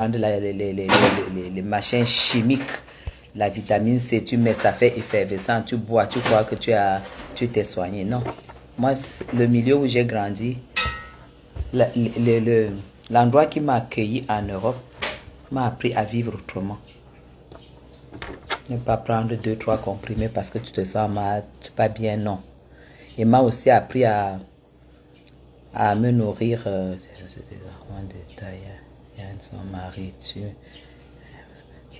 les machins chimiques, la vitamine C, tu mets, ça fait effervescent, tu bois, tu crois que tu t'es soigné. Non. Moi, le milieu où j'ai grandi, l'endroit qui m'a accueilli en Europe m'a appris à vivre autrement. Ne pas prendre 2-3 comprimés parce que tu te sens mal, tu pas bien, non. Et m'a aussi appris à me nourrir des enfants de taille. Son mari,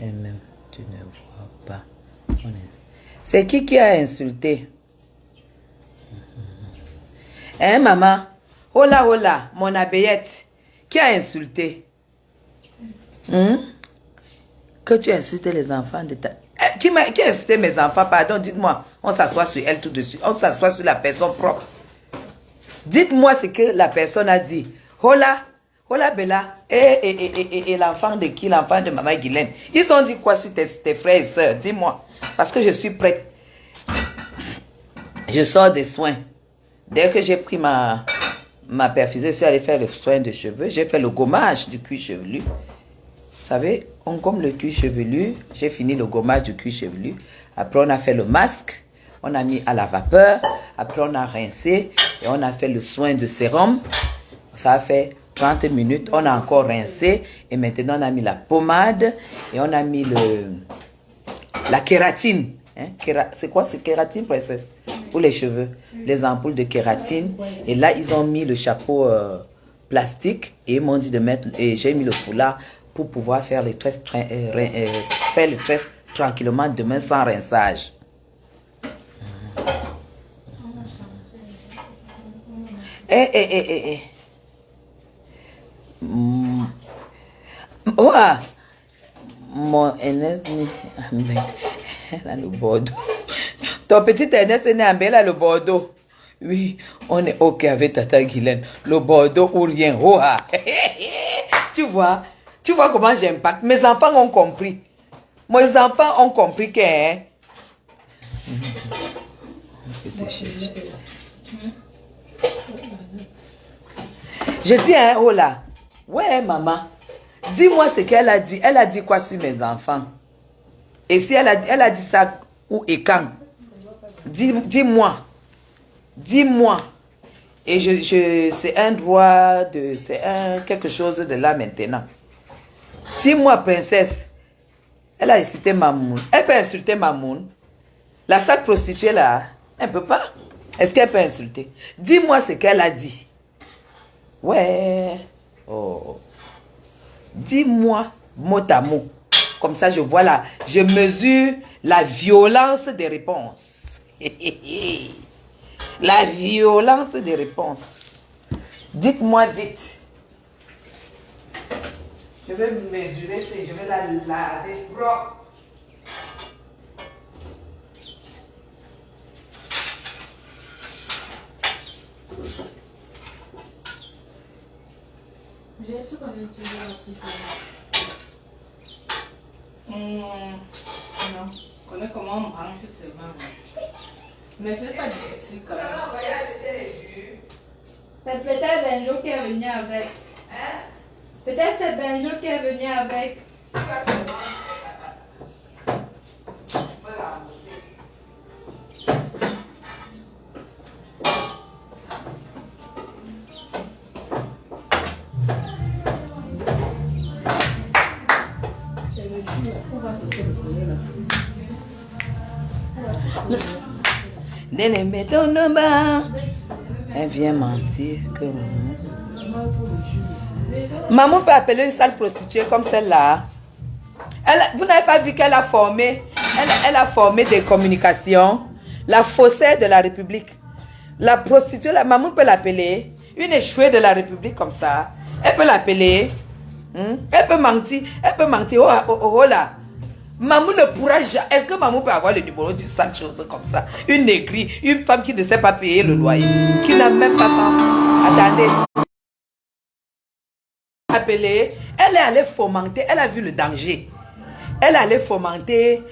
elle-même, tu ne vois pas. C'est qui a insulté? Hein, maman? Hola, hola, mon abeillette. Qui a insulté? Que tu as insulté les enfants de ta... Qui a insulté mes enfants? Pardon, dites-moi. On s'assoit sur elle tout de suite. On s'assoit sur la personne propre. Dites-moi ce que la personne a dit. Hola, hola Bella. Et l'enfant de qui? L'enfant de maman Guylaine. Ils ont dit quoi sur tes frères et sœurs? Dis-moi. Parce que je suis prête. Je sors des soins. Dès que j'ai pris ma perfusion, je suis allée faire le soin de cheveux. J'ai fait le gommage du cuir chevelu. Vous savez, on gomme le cuir chevelu. J'ai fini le gommage du cuir chevelu. Après, on a fait le masque. On a mis à la vapeur. Après, on a rincé. Et on a fait le soin de sérum. Ça a fait 30 minutes. On a encore rincé. Et maintenant, on a mis la pommade. Et on a mis la kératine. Hein? C'est quoi ce kératine, princesse? Pour les cheveux. Les ampoules de kératine. Et là, ils ont mis le chapeau plastique. Et ils m'ont dit de mettre... Et j'ai mis le foulard pour pouvoir faire les tresses, tranquillement demain sans rinçage. Oh, mon Ernest, elle a le Bordeaux. Ton petit Ernest est né en Belle, le Bordeaux. Oui, on est OK avec Tata Guylaine. Le Bordeaux ou rien. Oh, tu vois comment j'impacte. Mes enfants ont compris. Mes enfants ont compris que... Hein? Je dis, hein, oh là. Ouais, maman. Dis-moi ce qu'elle a dit. Elle a dit quoi sur mes enfants? Et si elle a dit ça où et quand? Dis-moi. Dis-moi. Et c'est un droit de... C'est quelque chose de là maintenant. Dis-moi, princesse. Elle a insulté Mamoun. Elle peut insulter Mamoun. La salle prostituée là, elle ne peut pas. Est-ce qu'elle peut insulter? Dis-moi ce qu'elle a dit. Ouais. Oh. Dis-moi mot à mot. Comme ça, je vois là. Je mesure la violence des réponses. La violence des réponses. Dites-moi vite. Je vais mesurer, je vais la laver propre. J'ai-tu combien tu veux appliquer? Non. On connaît comment on branche seulement. Mais c'est pas difficile quand même. C'est peut-être Benjo qui est venu avec. Hein? Peut-être c'est Benjo qui est venu avec. Elle vient mentir que maman peut appeler une salle prostituée comme celle-là. Vous n'avez pas vu qu'elle a formé, elle a formé des communications, la faussaire de la République. La prostituée, la maman peut l'appeler, une échouée de la République comme ça. Elle peut l'appeler, elle peut mentir, oh là. Maman ne pourra jamais. Est-ce que maman peut avoir le numéro d'une sale chose comme ça? Une négrie, une femme qui ne sait pas payer le loyer, qui n'a même pas ça. Attendez. Appelée, elle est allée fomenter, elle a vu le danger. Elle est allée fomenter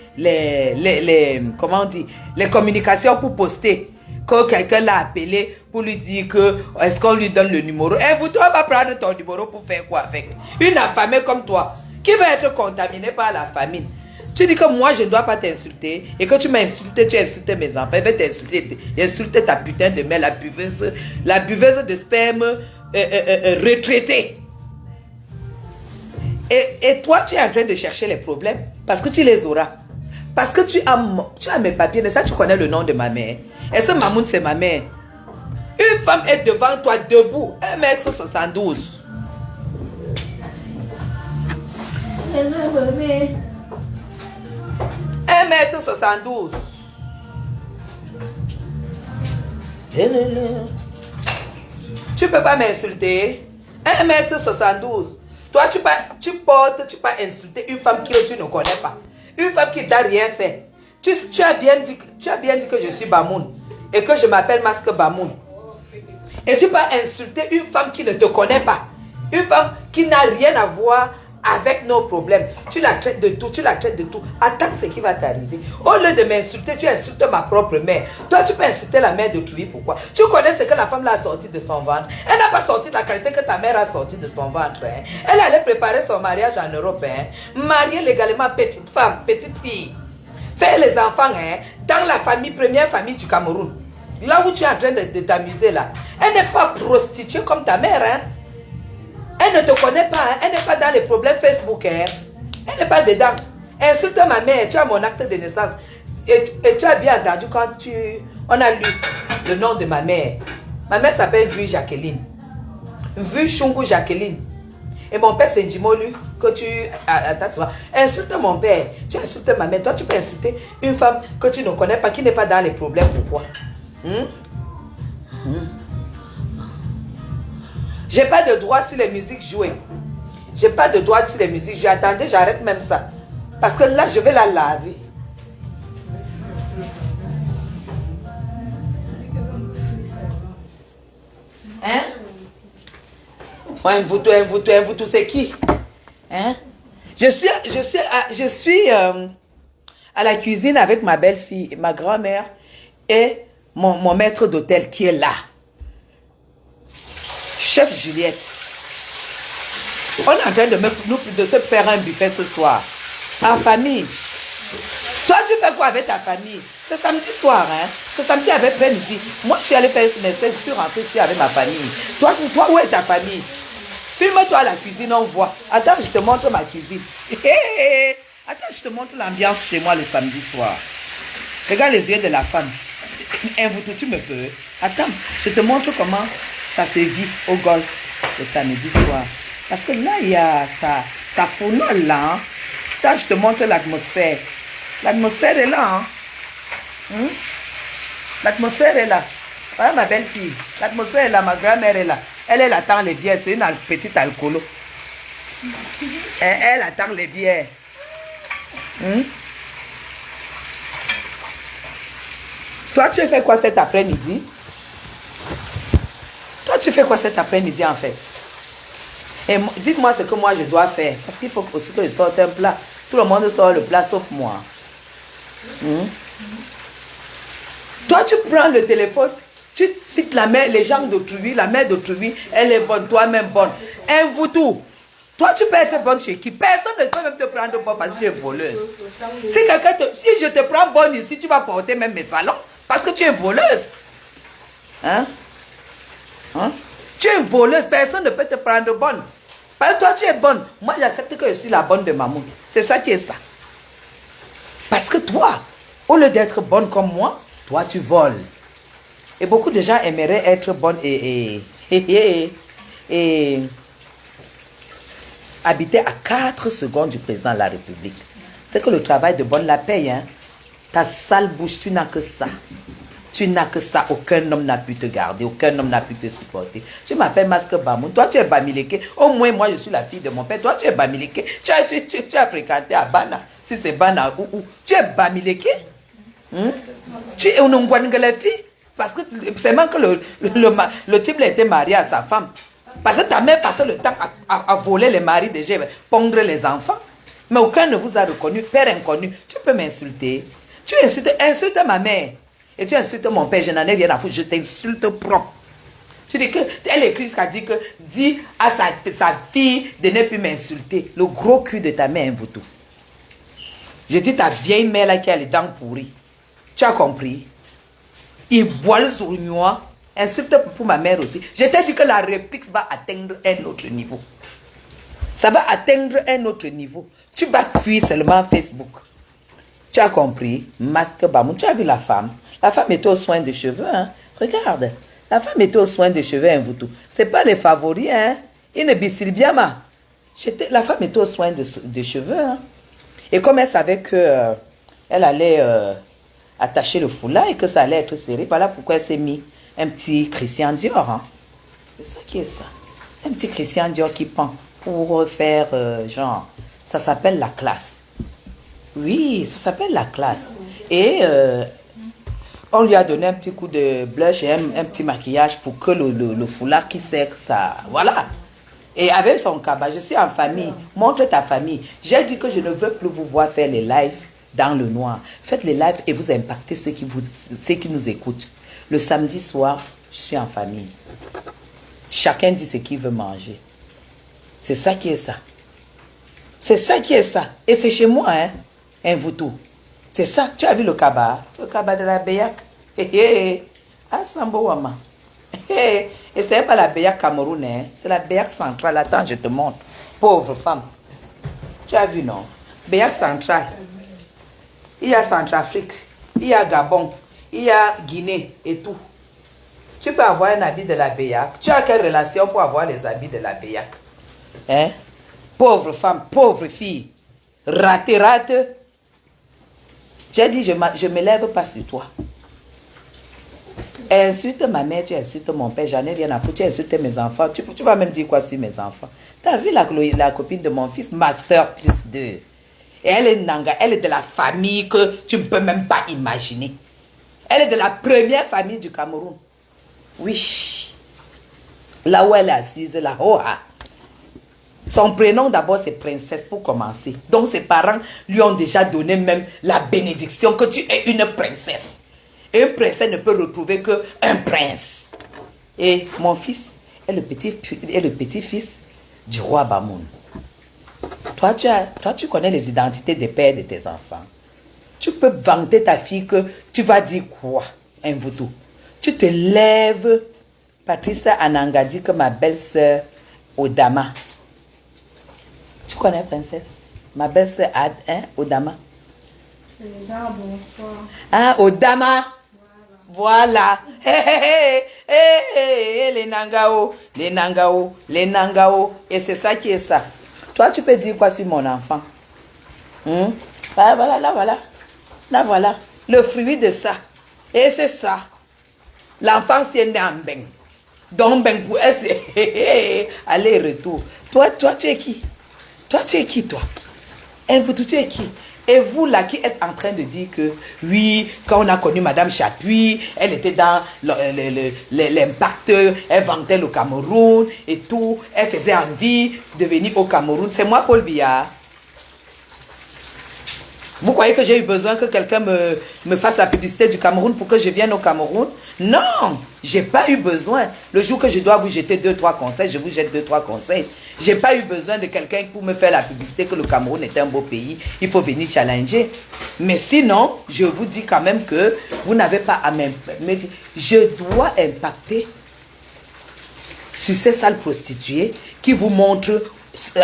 comment on dit, les communications pour poster. que quelqu'un l'a appelé pour lui dire que est-ce qu'on lui donne le numéro. Et vous, tu vas pas prendre ton numéro pour faire quoi avec? Une affamée comme toi, qui va être contaminée par la famine. Tu dis que moi, je ne dois pas t'insulter et que tu m'as insulté, tu as insulté mes enfants. Je vais t'insulter, insulter ta putain de mère, la buveuse de sperme retraitée. Et toi, tu es en train de chercher les problèmes parce que tu les auras. Parce que tu as mes papiers, mais ça, tu connais le nom de ma mère. Et ce Mamoun, c'est ma mère. Une femme est devant toi, debout, 1m72. 1m72. Tu peux pas m'insulter. 1m72. Toi, tu peux insulter une femme que tu ne connais pas. Une femme qui t'a rien fait. Tu as bien dit que je suis Bamoun et que je m'appelle Masque Bamoun. Et tu peux insulter une femme qui ne te connaît pas. Une femme qui n'a rien à voir avec nos problèmes. Tu la traites de tout, Attends ce qui va t'arriver. Au lieu de m'insulter, tu insultes ma propre mère. Toi, tu peux insulter la mère d'autrui. Pourquoi? Tu connais ce que la femme l'a sorti de son ventre. Elle n'a pas sorti de la qualité que ta mère a sorti de son ventre. Hein. Elle allait préparer son mariage en Europe. Hein. Mariée légalement, petite femme, petite fille. Faire les enfants dans la famille, première famille du Cameroun. Là où tu es en train de t'amuser là. Elle n'est pas prostituée comme ta mère. Hein. Elle ne te connaît pas, hein? Elle n'est pas dans les problèmes Facebook. Hein? Elle n'est pas dedans. Insulte ma mère, tu as mon acte de naissance. Et tu as bien entendu quand on a lu le nom de ma mère. Ma mère s'appelle Vu Jacqueline. Vu Chungu Jacqueline. Et mon père c'est Njimolu que tu attends, insulte mon père, tu insultes ma mère. Toi tu peux insulter une femme que tu ne connais pas, qui n'est pas dans les problèmes. Pourquoi? J'ai pas de droit sur les musiques jouées. J'ai pas de droit sur les musiques jouées. Attendez, j'arrête même ça. Parce que là, je vais la laver. Hein? Un voutou, c'est qui? Hein? Je suis à la cuisine avec ma belle-fille, ma grand-mère et mon maître d'hôtel qui est là. Chef Juliette, on est en train de se faire un buffet ce soir, en famille. Toi, tu fais quoi avec ta famille? C'est samedi soir, hein? C'est samedi après-midi. Moi, je suis allée faire mes soeurs, je suis rentrée, je suis avec ma famille. Toi, où est ta famille? Filme-toi à la cuisine, on voit. Attends, je te montre ma cuisine. Attends, je te montre l'ambiance chez moi le samedi soir. Regarde les yeux de la femme. Tu me peux. Attends, je te montre comment ça se vit au golf le samedi soir. Parce que là, il y a ça fournole là. Hein. Là, je te montre l'atmosphère. L'atmosphère est là. Hein. L'atmosphère est là. Voilà ma belle-fille. L'atmosphère est là, ma grand-mère est là. Elle attend les bières. C'est une petite alcoolo. Elle attend les bières. Toi, tu fais quoi cet après-midi? Toi, tu fais quoi cet après-midi en fait? Et dites-moi ce que moi je dois faire. Parce qu'il faut aussi que je sorte un plat. Tout le monde sort le plat sauf moi. Toi, tu prends le téléphone, tu cites la mère, les gens d'autrui, la mère d'autrui, elle est bonne, toi-même bonne. Un voutou. Toi, tu peux être bonne chez qui? Personne ne peut même te prendre bonne parce que tu es voleuse. Si je te prends bonne ici, tu vas porter même mes salons parce que tu es voleuse. Hein? Tu es voleuse, personne ne peut te prendre bonne. Parce que toi, tu es bonne. Moi, j'accepte que je suis la bonne de Mamoun. C'est ça qui est ça. Parce que toi, au lieu d'être bonne comme moi, toi, tu voles. Et beaucoup de gens aimeraient être bonnes et habiter à 4 secondes du président de la République. C'est que le travail de bonne la paye. Hein? Ta sale bouche, tu n'as que ça. Tu n'as que ça. Aucun homme n'a pu te garder. Aucun homme n'a pu te supporter. Tu m'appelles Masque Bamoun. Toi, tu es Bamileke. Au moins, moi, je suis la fille de mon père. Toi, tu es Bamileke. Tu as fréquenté à Bana. Si c'est Bana ou. Tu es Bamileke. Tu es Unungwaningelefi. Parce que c'est même que le type a été marié à sa femme. Parce que ta mère passait le temps à voler les maris déjà, pondre les enfants. Mais aucun ne vous a reconnu, père inconnu. Tu peux m'insulter. Tu insultes ma mère. Et tu insultes mon père, je n'en ai rien à foutre, je t'insulte propre. Tu dis que, elle écrit ce qu'elle dit que, dis à sa fille de ne plus m'insulter. Le gros cul de ta mère, Mvoutou. Je dis ta vieille mère là qui a les dents pourries. Tu as compris? Il boit sur moi. Insulte pour ma mère aussi. Je t'ai dit que la réplique va atteindre un autre niveau. Ça va atteindre un autre niveau. Tu vas fuir seulement Facebook. Tu as compris? Masque Bamou. Tu as vu la femme? La femme était aux soins de cheveux. Hein? Regarde. La femme était aux soins de cheveux. Hein, ce n'est pas les favoris. Hein? Il ne bissile bien. La femme était aux soins de cheveux. Hein? Et comme elle savait que elle allait attacher le foulard et que ça allait être serré, voilà pourquoi elle s'est mis un petit Christian Dior. Hein? C'est ça qui est ça. Un petit Christian Dior qui pend pour faire genre, ça s'appelle la classe. Oui, ça s'appelle la classe. Et on lui a donné un petit coup de blush et un petit maquillage pour que le foulard qui sert ça, voilà. Et avec son cabas, je suis en famille, montre ta famille. J'ai dit que je ne veux plus vous voir faire les lives dans le noir. Faites les lives et vous impactez ceux qui nous écoutent. Le samedi soir, je suis en famille. Chacun dit ce qu'il veut manger. C'est ça qui est ça. C'est ça qui est ça. Et c'est chez moi, hein, un Mvoutou. C'est ça. Tu as vu le cabas? C'est le cabas de la Béac. Ah, Sambo Wama. Et c'est pas la Béac camerounaise, hein? C'est la Béac centrale. Attends, je te montre. Pauvre femme. Tu as vu, non? Béac centrale. Il y a Centrafrique, il y a Gabon, il y a Guinée et tout. Tu peux avoir un habit de la Béac. Tu as quelle relation pour avoir les habits de la Béac? Hein? Pauvre femme, pauvre fille. Rate. J'ai dit, je ne me lève pas sur toi. Insulte ma mère, tu insultes mon père, j'en ai rien à foutre. Tu insultes mes enfants. Tu vas même dire quoi sur mes enfants? Tu as vu la copine de mon fils, Master plus 2. Et elle est Nanga, elle est de la famille que tu ne peux même pas imaginer. Elle est de la première famille du Cameroun. Oui. Là où elle est assise, la Hoa. Son prénom d'abord c'est Princesse pour commencer. Donc ses parents lui ont déjà donné même la bénédiction que tu es une princesse. Et une princesse ne peut retrouver qu'un prince. Et mon fils est le petit-fils du roi Bamoun. Toi, tu connais les identités des pères de tes enfants. Tu peux vanter ta fille que tu vas dire quoi, un Mvoutou. Tu te lèves. Patricia Ananga dit que ma belle-sœur Odama. Tu connais, princesse? Ma belle-sœur Odama. C'est genre bonsoir. Ah, Odama. Voilà. Les Nangao. Les Nangao. Et c'est ça qui est ça. Toi, tu peux dire quoi sur mon enfant? Voilà, là, voilà. Là, voilà. Le fruit de ça. Et c'est ça. L'enfant, c'est né en Beng. Donc, Beng pour elle, c'est aller-retour. Toi, tu es qui? Toi, tu es qui, toi? Mvoutou, tu es qui? Et vous, là, qui êtes en train de dire que, oui, quand on a connu Madame Chapuis, elle était dans l'impact, elle vantait le Cameroun et tout, elle faisait envie de venir au Cameroun. C'est moi, Paul Biya. Vous croyez que j'ai eu besoin que quelqu'un me fasse la publicité du Cameroun pour que je vienne au Cameroun? Non, j'ai pas eu besoin. Le jour que je dois vous jeter 2-3 conseils, je vous jette 2-3 conseils. J'ai pas eu besoin de quelqu'un pour me faire la publicité que le Cameroun est un beau pays. Il faut venir challenger. Mais sinon, je vous dis quand même que vous n'avez pas à me dire. Je dois impacter sur ces salles prostituées qui vous montrent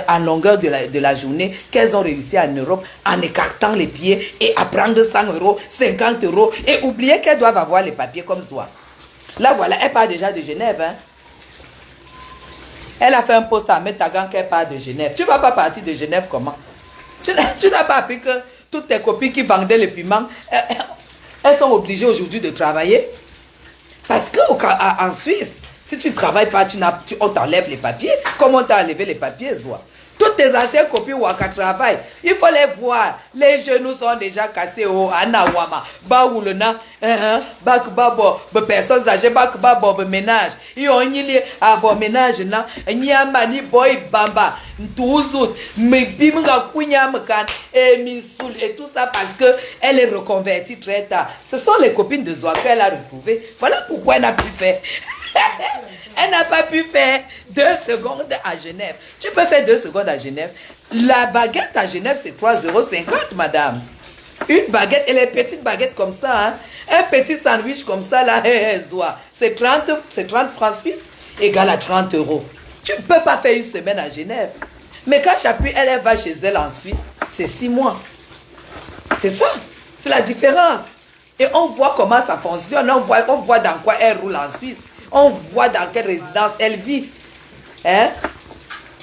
en longueur de la journée qu'elles ont réussi en Europe en écartant les pieds et à prendre 100 €, 50 € et oublier qu'elles doivent avoir les papiers comme soi. Là voilà, elle part déjà de Genève. Hein? Elle a fait un post à Metagan qu'elle part de Genève. Tu ne vas pas partir de Genève comment? Tu n'as pas appris que toutes tes copines qui vendaient les piments, elles sont obligées aujourd'hui de travailler? Parce qu'en Suisse, si tu ne travailles pas, on t'enlève les papiers. Comment on t'a enlevé les papiers, Zoa? Toutes tes anciennes copines Waka travaillent. Il faut les voir. Les genoux sont déjà cassés au Anawama. Baoulena, bak babo, personnes âgées, bak babo, ménage. Ils ont une abo ménage, na, nyamani boy bamba, ntouzut, me bimga kunyamkan, et misoul, et tout ça parce que elle est reconvertie très tard. Ce sont les copines de Zoa qu'elle a retrouvées. Voilà pourquoi elle n'a plus fait. Elle n'a pas pu faire 2 secondes à Genève. Tu peux faire 2 secondes à Genève. La baguette à Genève, c'est 3,50 €, madame. Une baguette, et les petites baguettes comme ça, hein. Un petit sandwich comme ça, là, c'est 30 francs suisses, égal à 30 €. Tu ne peux pas faire une semaine à Genève. Mais quand j'appuie, elle va chez elle en Suisse, c'est 6 mois. C'est ça, c'est la différence. Et on voit comment ça fonctionne, on voit dans quoi elle roule en Suisse. On voit dans quelle résidence elle vit. Hein?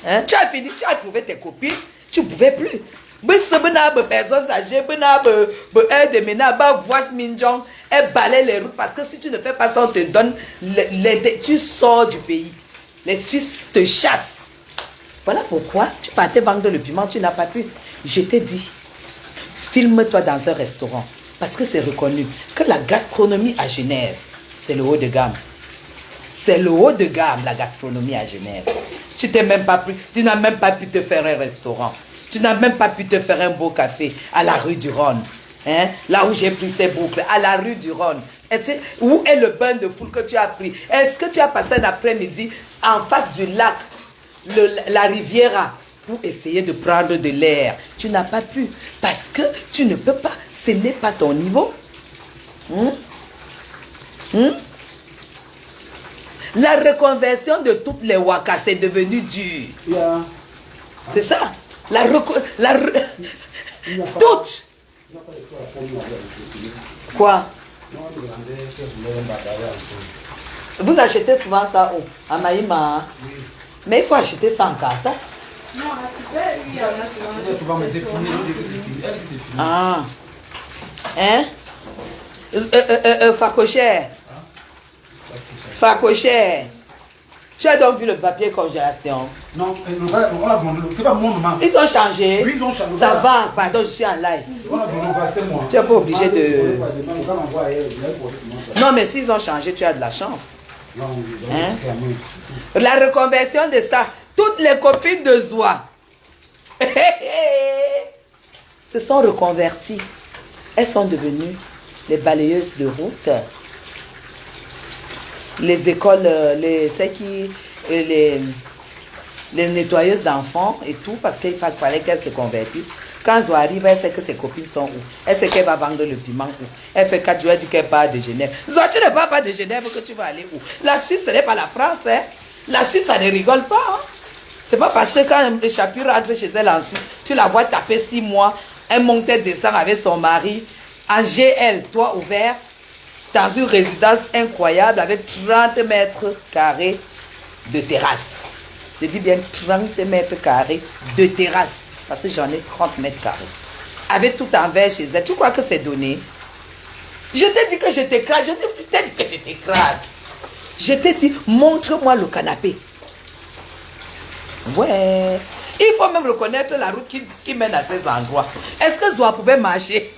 Hein? Tu as fini, tu as trouvé tes copines, tu ne pouvais plus. Personnes âgées, elle balaye les routes parce que si tu ne fais pas ça, on te donne, tu sors du pays. Les Suisses te chassent. Voilà pourquoi tu partais vendre le piment, tu n'as pas pu. Je t'ai dit, filme-toi dans un restaurant parce que c'est reconnu que la gastronomie à Genève, c'est le haut de gamme. C'est le haut de gamme, la gastronomie à Genève. Tu n'as même pas pu te faire un restaurant. Tu n'as même pas pu te faire un beau café à la rue du Rhône. Hein? Là où j'ai pris ces boucles, à la rue du Rhône. Où est le bain de foule que tu as pris? Est-ce que tu as passé un après-midi en face du lac, la Riviera, pour essayer de prendre de l'air? Tu n'as pas pu. Parce que tu ne peux pas. Ce n'est pas ton niveau. La reconversion de toutes les Waka, c'est devenu dur. Yeah. C'est ça. Toutes. Quoi? Vous achetez souvent ça où? À Maïma. Oui. Mais il faut acheter ça en carte. Non, ah. Hein? Facochère. Facochère. Tu as donc vu le papier congélation? Non, c'est pas mon maman. Ils ont changé. Oui, ils ont changé. Ça va, pardon, je suis en live. Tu n'es pas obligé de... Non, mais s'ils ont changé, tu as de la chance. Hein? La reconversion de ça, toutes les copines de Zoa se sont reconverties. Elles sont devenues les balayeuses de route. Les écoles, les nettoyeuses d'enfants et tout, parce qu'il fallait qu'elles se convertissent. Quand Zoa arrive, elle sait que ses copines sont où. Elle sait qu'elle va vendre le piment où. Elle fait 4 jours, elle dit qu'elle part de Genève. Zoa, tu ne pars pas de Genève, que tu vas aller où? La Suisse, ce n'est pas la France. Hein? La Suisse, ça ne rigole pas. Hein? C'est pas parce que quand Chapu rentre chez elle en Suisse, tu la vois taper 6 mois, elle monte, elle descend avec son mari, en GL, toit ouvert, dans une résidence incroyable avec 30 mètres carrés de terrasse. Je dis bien 30 mètres carrés de terrasse, parce que j'en ai 30 mètres carrés. Avec tout en verre chez elle. Tu crois que c'est donné? Je t'ai dit que je t'écrase. Je t'ai dit que je t'écrase. Je t'ai dit, montre-moi le canapé. Ouais. Il faut même reconnaître la route qui mène à ces endroits. Est-ce que Zoa pouvait marcher?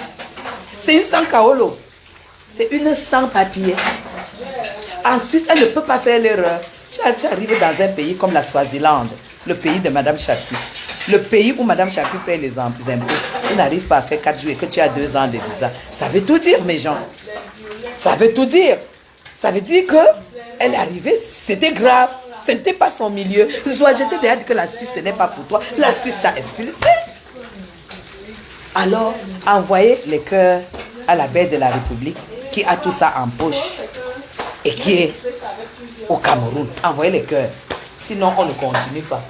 C'est une sans kaolo. C'est une sans papier. En Suisse, elle ne peut pas faire l'erreur. Tu arrives dans un pays comme la Swaziland, le pays de Madame Chapu. Le pays où Madame Chapu paye les impôts. Tu n'arrives pas à faire 4 jours et que tu as 2 ans de visa. Ça veut tout dire, mes gens. Ça veut tout dire. Ça veut dire qu'elle est arrivée, c'était grave. Ce n'était pas son milieu. Zoa, je t'ai déjà dit que la Suisse, ce n'est pas pour toi. La Suisse t'a expulsé. Alors, envoyez les cœurs à la belle de la République qui a tout ça en poche et qui est au Cameroun. Envoyez les cœurs. Sinon, on ne continue pas.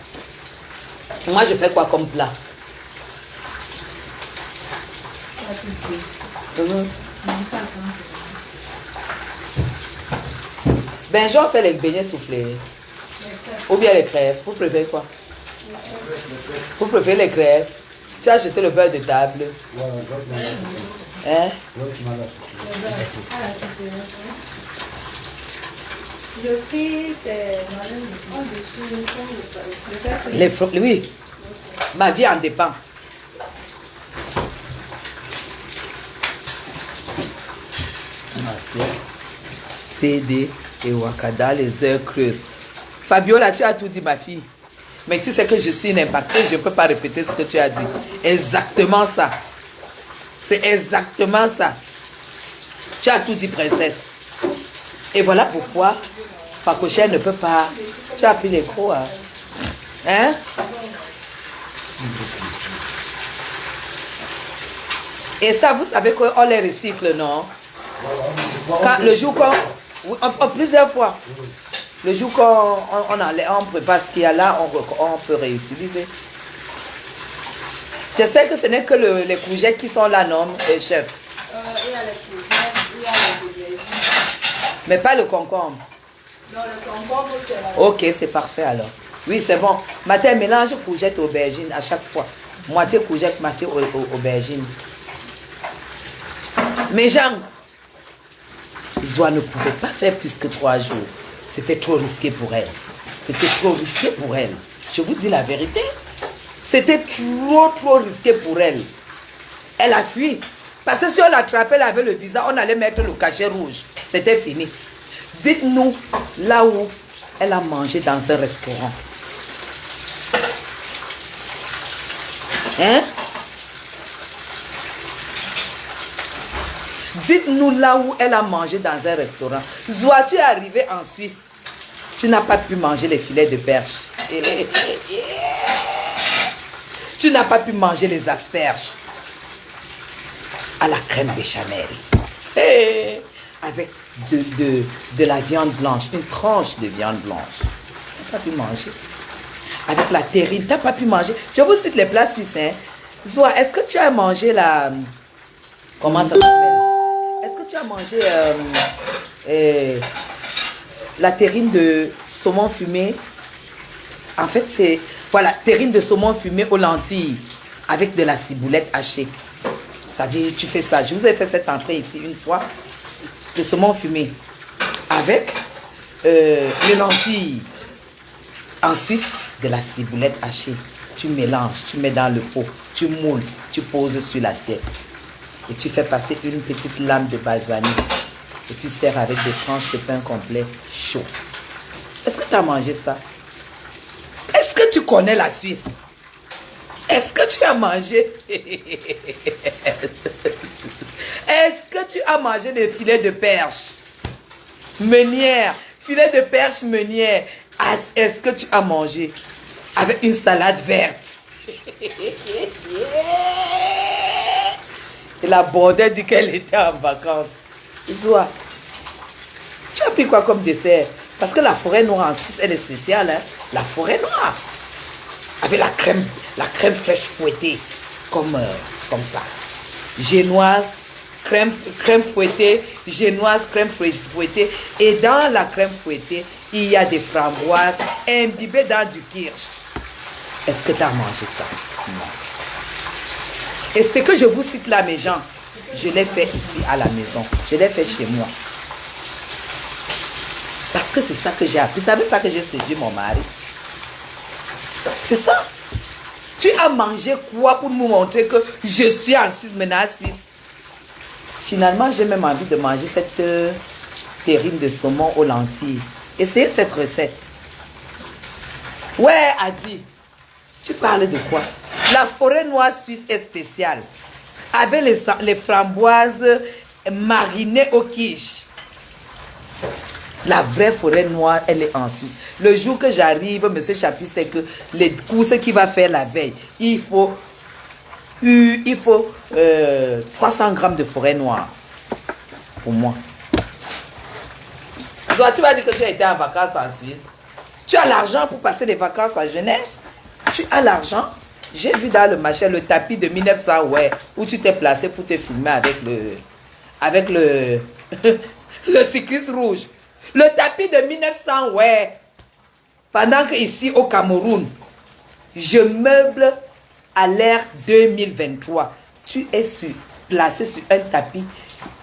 Moi, je fais quoi comme plat? Benjamin fait les beignets soufflés. Ou bien les crêpes. Vous préférez quoi? Vous préférez les crêpes? Tu as acheté le beurre de table. Hein? Le fruit, c'est... Les fruits, oui. Ma vie en dépend. CD et Wakada, les heures creuses. Fabiola, tu as tout dit, ma fille. Mais tu sais que je suis une impactée, je ne peux pas répéter ce que tu as dit. Exactement ça. C'est exactement ça. Tu as tout dit, princesse. Et voilà pourquoi Facochère ne peut pas... Tu as pris les gros, hein? Hein? Et ça, vous savez qu'on les recycle, non? Quand, le jour qu'on... En plusieurs fois. Le jour qu'on on prépare ce qu'il y a là, on peut réutiliser. J'espère que ce n'est que les courgettes qui sont là, non, chef? Il y a les courgettes, il y a les aubergines. Mais pas le concombre. Non, le concombre, c'est là. Ok, c'est parfait alors. Oui, c'est bon. Matin, mélange courgette et aubergine à chaque fois. Moitié courgette, moitié aubergine. Mais Jean, Zoa ne pouvait pas faire plus que 3 jours. C'était trop risqué pour elle. C'était trop risqué pour elle. Je vous dis la vérité. C'était trop risqué pour elle. Elle a fui. Parce que si on l'attrapait, elle avait le visa, on allait mettre le cachet rouge. C'était fini. Dites-nous là où elle a mangé dans un restaurant. Hein? Dites-nous là où elle a mangé dans un restaurant. Zoa, tu es arrivé en Suisse. Tu n'as pas pu manger les filets de perche. Tu n'as pas pu manger les asperges à la crème béchamel. Avec de la viande blanche, une tranche de viande blanche. Tu n'as pas pu manger. Avec la terrine, tu n'as pas pu manger. Je vous cite les plats suisses. Hein. Zoa, est-ce que tu as mangé la... Comment ça s'appelle? Est-ce que tu as mangé la terrine de saumon fumé? En fait, c'est... Voilà, terrine de saumon fumé aux lentilles avec de la ciboulette hachée. Ça dit, tu fais ça. Je vous ai fait cette entrée ici une fois. De saumon fumé avec les lentilles. Ensuite, de la ciboulette hachée. Tu mélanges, tu mets dans le pot, tu moules, tu poses sur l'assiette. Et tu fais passer une petite lame de balsamique. Et tu sers avec des tranches de pain complet chaud. Est-ce que tu as mangé ça? Est-ce que tu connais la Suisse? Est-ce que tu as mangé? Est-ce que tu as mangé des filets de perche? Meunière. Filet de perche meunière. Est-ce que tu as mangé? Avec une salade verte. Et la bordelle dit qu'elle était en vacances. Zoa, tu as pris quoi comme dessert? Parce que la forêt noire en Suisse, elle est spéciale. Hein? La forêt noire. Avec la crème fraîche fouettée. Comme ça. Génoise, crème fouettée. Génoise, crème fouettée. Et dans la crème fouettée, il y a des framboises imbibées dans du kirsch. Est-ce que tu as mangé ça? Non. Et ce que je vous cite là, mes gens, je l'ai fait ici à la maison. Je l'ai fait chez moi. Parce que c'est ça que j'ai appris. Vous savez ça que j'ai séduit mon mari? C'est ça. Tu as mangé quoi pour nous montrer que je suis en Suisse, maintenant en Suisse? Finalement, j'ai même envie de manger cette terrine de saumon aux lentilles. Essayez cette recette. Ouais, Adi. Tu parles de quoi? La forêt noire suisse est spéciale. Avec les framboises marinées au quiche. La vraie forêt noire, elle est en Suisse. Le jour que j'arrive, M. Chapuis sait que les courses qu'il va faire la veille, il faut 300 grammes de forêt noire. Pour moi. Toi, tu vas dire que tu as été en vacances en Suisse. Tu as l'argent pour passer les vacances à Genève? Tu as l'argent? J'ai vu dans le marché le tapis de 1900, ouais, où tu t'es placé pour te filmer avec le cycliste rouge. Le tapis de 1900, ouais. Pendant que ici au Cameroun, je meuble à l'ère 2023. Tu es placé sur un tapis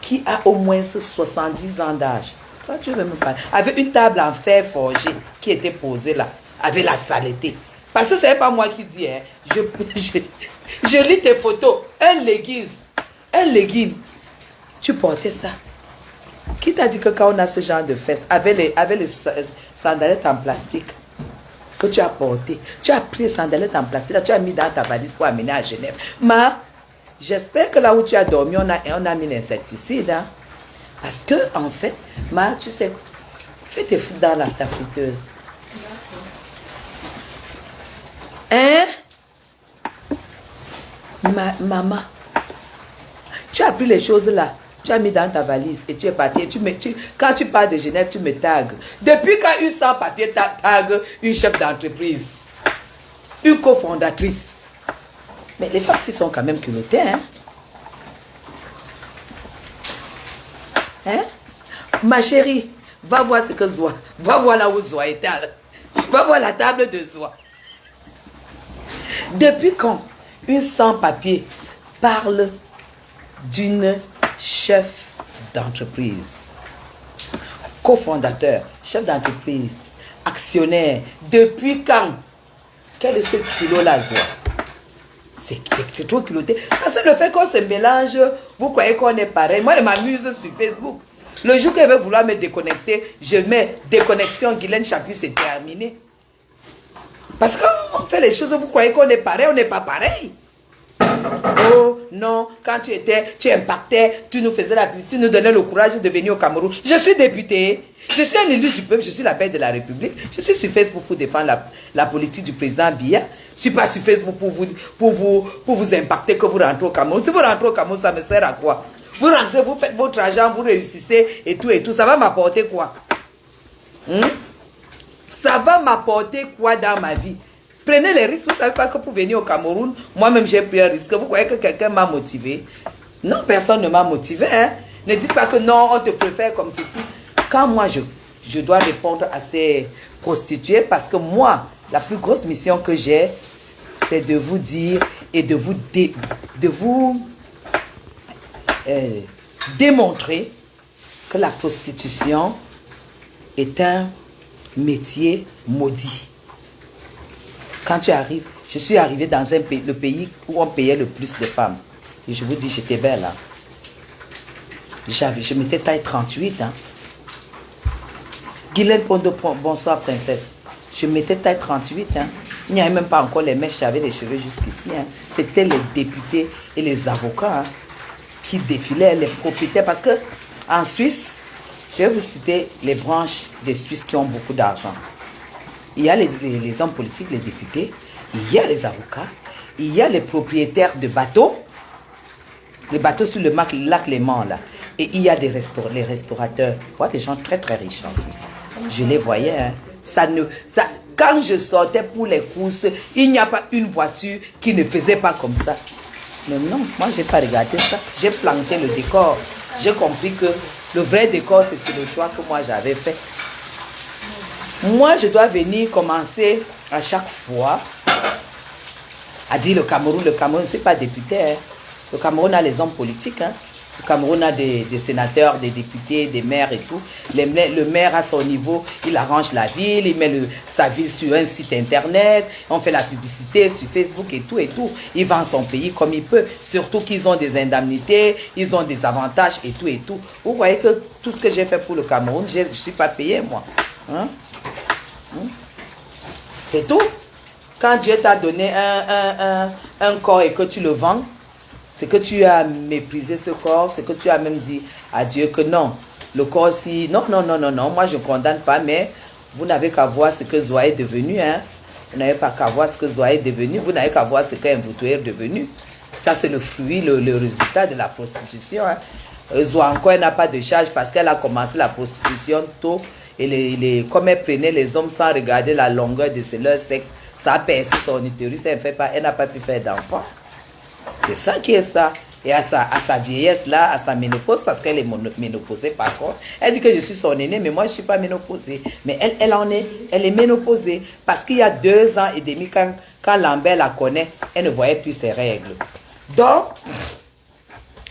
qui a au moins 70 ans d'âge. Toi, tu veux me parler. Avec une table en fer forgé qui était posée là, avec la saleté. Parce que ce n'est pas moi qui dis. Hein. Je lis tes photos. Un legging. Tu portais ça. Qui t'a dit que quand on a ce genre de fesses, avec les sandalettes en plastique que tu as porté, tu as pris les sandalettes en plastique, là, tu as mis dans ta valise pour amener à Genève. Mais j'espère que là où tu as dormi, on a mis l'insecticide. Hein? Parce que, en fait, tu sais, fais tes frites dans ta friteuse. Hein? Maman, tu as pris les choses là, tu as mis dans ta valise et tu es parti. Et quand tu pars de Genève, tu me tagues. Depuis quand une sans-papier tague une chef d'entreprise, une cofondatrice. Mais les femmes, ils sont quand même culottées, hein? Hein? Ma chérie, va voir ce que Zoa. Va voir là où Zoa était. Va voir la table de Zoa. Depuis quand une sans-papier parle d'une chef d'entreprise, cofondateur, chef d'entreprise, actionnaire, depuis quand? Quel est ce kilo-là, Zoa? C'est trop culotté. Parce que le fait qu'on se mélange, vous croyez qu'on est pareil. Moi, je m'amuse sur Facebook. Le jour qu'elle veut vouloir me déconnecter, je mets déconnexion Guylaine Chapuis, c'est terminé. Parce qu'on fait les choses, vous croyez qu'on est pareil, on n'est pas pareil. Oh non, quand tu impactais, tu nous faisais la publicité, tu nous donnais le courage de venir au Cameroun. Je suis député, je suis un élu du peuple, je suis la belle de la République. Je suis sur Facebook pour défendre la politique du président Biya. Je ne suis pas sur Facebook pour vous impacter que vous rentrez au Cameroun. Si vous rentrez au Cameroun, ça me sert à quoi? Vous rentrez, vous faites votre argent, vous réussissez et tout. Ça va m'apporter quoi? Ça va m'apporter quoi dans ma vie? Prenez les risques. Vous ne savez pas que pour venir au Cameroun, moi-même j'ai pris un risque. Vous croyez que quelqu'un m'a motivé? Non, personne ne m'a motivé. Hein? Ne dites pas que non, on te préfère comme ceci. Quand moi, je dois répondre à ces prostituées, parce que moi, la plus grosse mission que j'ai, c'est de vous dire et de vous démontrer que la prostitution est un métier maudit. Quand tu arrives, je suis arrivée dans le pays où on payait le plus de femmes. Et je vous dis, j'étais belle. Hein. Je mettais taille 38. Hein. Guylaine Pondo, bonsoir princesse. Je mettais taille 38. Hein. Il n'y avait même pas encore les mèches, j'avais les cheveux jusqu'ici. Hein. C'était les députés et les avocats qui défilaient, les propriétaires. Parce que en Suisse, je vais vous citer les branches des Suisses qui ont beaucoup d'argent. Il y a les hommes politiques, les députés, il y a les avocats, il y a les propriétaires de bateaux, les bateaux sur le lac Léman, là. Et il y a les restaurateurs. Vous voyez des gens très très riches en Suisse. Je les voyais. Hein. Quand je sortais pour les courses, il n'y a pas une voiture qui ne faisait pas comme ça. Mais non, moi je n'ai pas regardé ça. J'ai planté le décor. J'ai compris que le vrai décor, c'est le choix que moi j'avais fait. Moi, je dois venir commencer à chaque fois à dire le Cameroun, je ne suis pas député. Hein. Le Cameroun a les hommes politiques. Hein. Le Cameroun a des sénateurs, des députés, des maires et tout. Le maire à son niveau, il arrange la ville, il met sa ville sur un site internet, on fait la publicité sur Facebook et tout et tout. Il vend son pays comme il peut. Surtout qu'ils ont des indemnités, ils ont des avantages et tout et tout. Vous voyez que tout ce que j'ai fait pour le Cameroun, je ne suis pas payé moi. Hein? C'est tout. Quand Dieu t'a donné un corps et que tu le vends, c'est que tu as méprisé ce corps, c'est que tu as même dit à Dieu que non, le corps si, non, moi je ne condamne pas, mais vous n'avez qu'à voir ce que Zoa est devenu, hein. Vous n'avez pas qu'à voir ce que Zoa est devenu, vous n'avez qu'à voir ce qu'un Mvouto est devenu. Ça c'est le fruit, le résultat de la prostitution. Hein. Zoa encore, elle n'a pas de charge parce qu'elle a commencé la prostitution tôt. Et comme elle prenait les hommes sans regarder la longueur de leur sexe, ça a percé son utérus, elle n'a pas pu faire d'enfant. C'est ça qui est ça. Et à sa vieillesse là, à sa ménopause, parce qu'elle est ménopausée par contre, elle dit que je suis son aînée, mais moi je ne suis pas ménopausée. Mais elle est ménopausée. Parce qu'il y a 2 ans et demi, quand Lambert la connaît, elle ne voyait plus ses règles. Donc,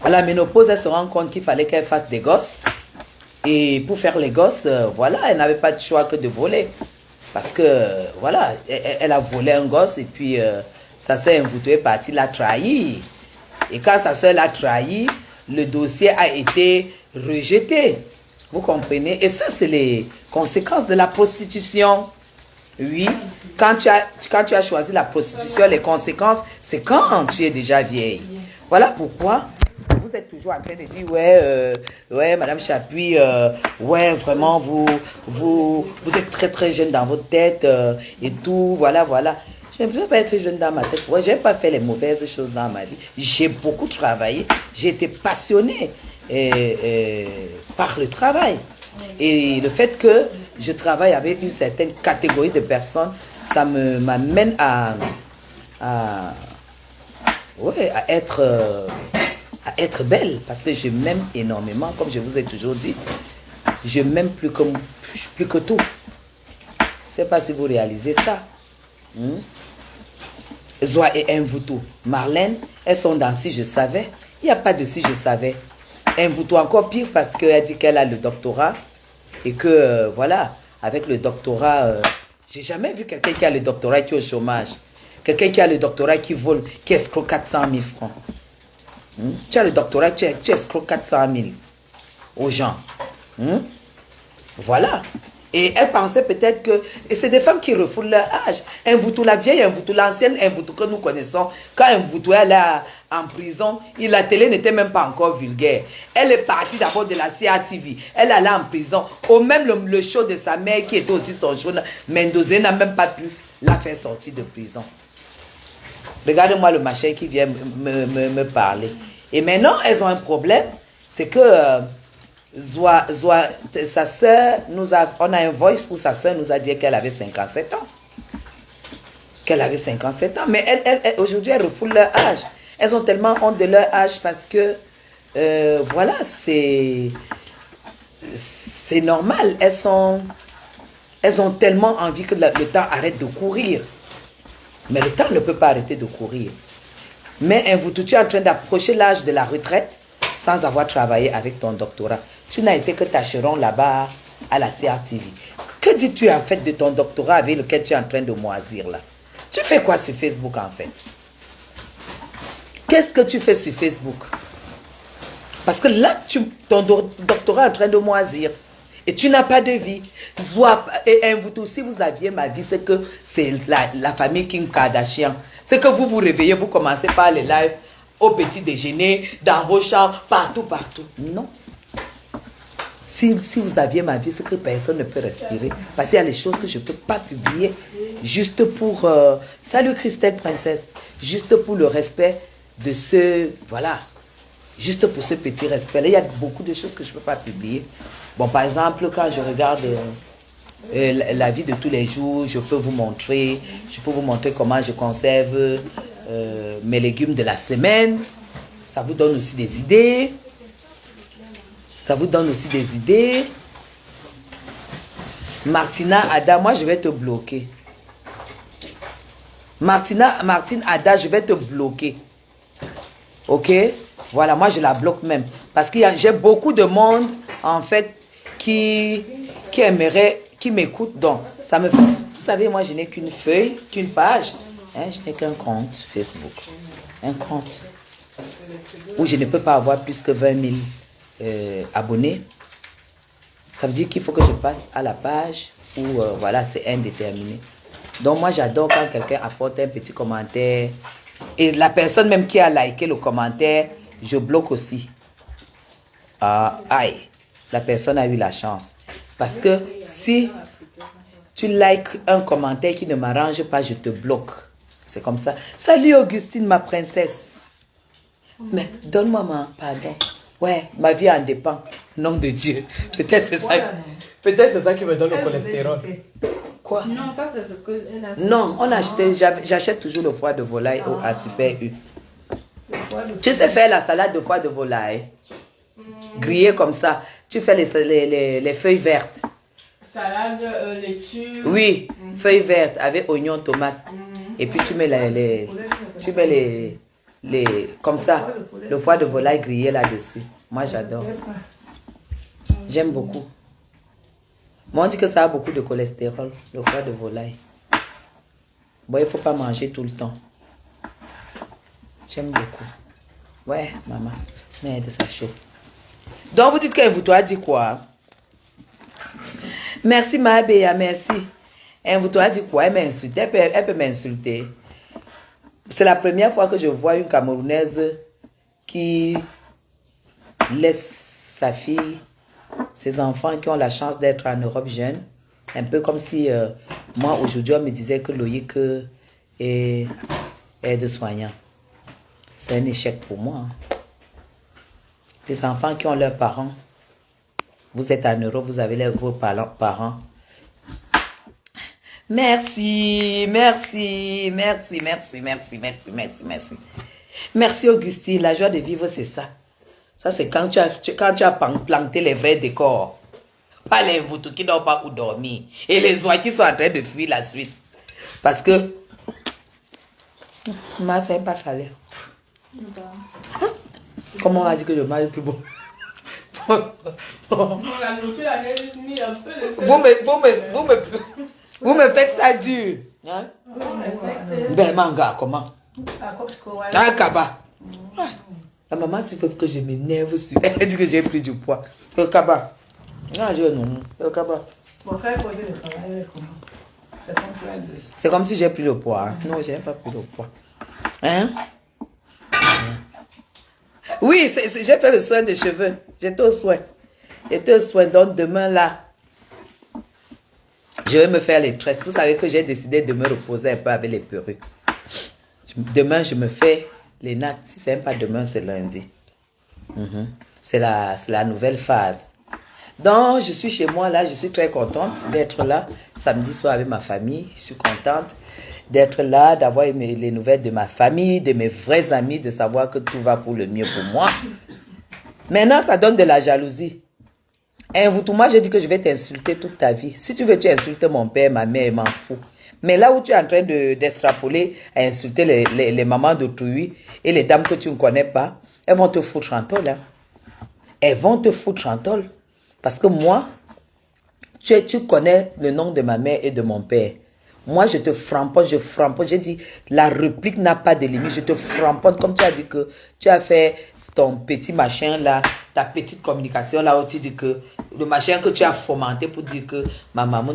à la ménopause, elle se rend compte qu'il fallait qu'elle fasse des gosses. Et pour faire les gosses, voilà, elle n'avait pas de choix que de voler. Parce que, voilà, elle a volé un gosse et puis sa soeur envoûtée est partie la trahir. Et quand sa soeur l'a trahi, le dossier a été rejeté. Vous comprenez? Et ça, c'est les conséquences de la prostitution. Oui, quand tu as choisi la prostitution, les conséquences, c'est quand tu es déjà vieille. Voilà pourquoi vous êtes toujours en train de dire, ouais, Madame Chapuis, ouais, vraiment, vous êtes très très jeune dans votre tête et tout, voilà. Je ne peux pas être jeune dans ma tête. Ouais, je n'ai pas fait les mauvaises choses dans ma vie. J'ai beaucoup travaillé. J'ai été passionnée par le travail. Et le fait que je travaille avec une certaine catégorie de personnes, ça m'amène à être belle. Parce que je m'aime énormément, comme je vous ai toujours dit. Je m'aime plus que tout. Je ne sais pas si vous réalisez ça. Zoa et Mvuto, Marlène, elles sont dans Si je savais. Il n'y a pas de Si je savais. Mvuto encore pire parce qu'elle dit qu'elle a le doctorat et que voilà, avec le doctorat, j'ai jamais vu quelqu'un qui a le doctorat qui est au chômage. Quelqu'un qui a le doctorat qui vole, qui escroque 400 000 francs. Tu as le doctorat, tu escroques 400 000 aux gens. Voilà. Et elle pensait peut-être que... Et c'est des femmes qui refoulent leur âge. Mvuto, la vieille Mvuto, l'ancienne Mvuto que nous connaissons, quand Mvuto elle est en prison, la télé n'était même pas encore vulgaire. Elle est partie d'abord de la CRTV. Elle allait en prison. Au même le show de sa mère qui était aussi son show, Mendoza n'a même pas pu la faire sortir de prison. Regardez-moi le machin qui vient me parler. Et maintenant, elles ont un problème. C'est que... sa soeur on a un voice où sa soeur nous a dit qu'elle avait 57 ans. Qu'elle avait 57 ans. Mais aujourd'hui, elles refoulent leur âge. Elles ont tellement honte de leur âge parce que, voilà, c'est normal. Elles ont tellement envie que le temps arrête de courir. Mais le temps ne peut pas arrêter de courir. Mais Mvuto, tu es en train d'approcher l'âge de la retraite sans avoir travaillé avec ton doctorat. Tu n'as été que tâcheron là-bas à la CRTV. Que dis-tu en fait de ton doctorat avec lequel tu es en train de moisir là? Tu fais quoi sur Facebook en fait? Qu'est-ce que tu fais sur Facebook? Parce que là, ton doctorat est en train de moisir. Et tu n'as pas de vie. Et Mvuto, si vous aviez ma vie, c'est que c'est la famille Kim Kardashian. C'est que vous vous réveillez, vous commencez par les lives au petit déjeuner, dans vos chambres, partout. Non. Si vous aviez ma vie, c'est que personne ne peut respirer. Parce qu'il y a les choses que je ne peux pas publier. Juste pour... salut Christelle Princesse. Juste pour le respect de ce... Voilà. Juste pour ce petit respect. Là, il y a beaucoup de choses que je ne peux pas publier. Bon, par exemple, quand je regarde la vie de tous les jours, je peux vous montrer comment je conserve mes légumes de la semaine. Ça vous donne aussi des idées. Martina Ada, moi je vais te bloquer. Martine Ada, je vais te bloquer. Ok? Voilà, moi je la bloque même. Parce que j'ai beaucoup de monde, en fait, qui aimerait, qui m'écoute. Donc, ça me fait... Vous savez, moi je n'ai qu'une feuille, qu'une page. Je n'ai qu'un compte Facebook. Un compte où je ne peux pas avoir plus que 20 000 abonnés. Ça veut dire qu'il faut que je passe à la page où, voilà, c'est indéterminé. Donc, moi, j'adore quand quelqu'un apporte un petit commentaire. Et la personne même qui a liké le commentaire, je bloque aussi. Aïe, la personne a eu la chance. Parce que si tu likes un commentaire qui ne m'arrange pas, je te bloque. C'est comme ça. Salut Augustine, ma princesse. Mais donne-moi pardon. Ouais, ma vie en dépend. Nom de Dieu. Peut-être c'est ça. Peut-être c'est ça qui me donne le cholestérol. Quoi? Non, ça c'est ce que elle a. Non, on a acheté. J'achète toujours le foie de volaille à Super U. Tu sais faire la salade de foie de volaille. Grillée comme ça. Tu fais les feuilles vertes. Salade, laitue. Oui, feuilles vertes avec oignons, tomates. Et puis tu mets comme ça, le foie de volaille grillé là-dessus. Moi, j'adore. J'aime beaucoup. Moi, on dit que ça a beaucoup de cholestérol, le foie de volaille. Bon, il ne faut pas manger tout le temps. J'aime beaucoup. Ouais, maman. Merde, ça chauffe. Donc, vous dites qu'elle vous a dit quoi? Merci, ma Béa, merci. Elle vous a dit quoi? Elle m'insulte. Elle peut m'insulter. C'est la première fois que je vois une Camerounaise qui laisse sa fille, ses enfants qui ont la chance d'être en Europe jeune. Un peu comme si moi, aujourd'hui, on me disait que Loïc est aide-soignant. C'est un échec pour moi. Les enfants qui ont leurs parents, vous êtes en Europe, vous avez vos parents. Merci, merci, merci, merci, merci, merci, merci, merci. Merci Augustine, la joie de vivre, c'est ça. Ça, c'est quand tu as planté les vrais décors. Pas les vautours qui n'ont pas où dormir. Et les oies qui sont en train de fuir la Suisse. Parce que... Moi, c'est pas salé. Comment on a dit que je mange plus beau? Vous me faites ça dur. Hein? Ben, manga, comment? Un kaba. La maman, s'il faut que je m'énerve sur elle. Elle dit que j'ai pris du poids. Le kaba. Non, je non. Le kaba. C'est comme si j'ai pris le poids. Hein? Non, je n'ai pas pris le poids. Hein? Oui, j'ai fait le soin des cheveux. J'étais au soin. J'étais au soin. Donc, demain, là, je vais me faire les tresses. Vous savez que j'ai décidé de me reposer un peu avec les perruques. Demain, je me fais les nattes. Si ce n'est pas demain, c'est lundi. C'est la nouvelle phase. Donc, je suis chez moi, là. Je suis très contente d'être là. Samedi soir avec ma famille. Je suis contente d'être là, d'avoir les nouvelles de ma famille, de mes vrais amis, de savoir que tout va pour le mieux pour moi. Maintenant, ça donne de la jalousie. Moi, j'ai dit que je vais t'insulter toute ta vie. Si tu veux, tu insultes mon père, ma mère, m'en fous. Mais là où tu es en train d'extrapoler à insulter les mamans d'autrui et les dames que tu ne connais pas, elles vont te foutre en tôle. Hein. Elles vont te foutre en tôle. Parce que moi, tu connais le nom de ma mère et de mon père. Moi, je te framponne, je framponne. J'ai dit, la réplique n'a pas de limite. Je te framponne comme tu as dit que tu as fait ton petit machin là, ta petite communication là où tu dis que le machin que tu as fomenté pour dire que ma maman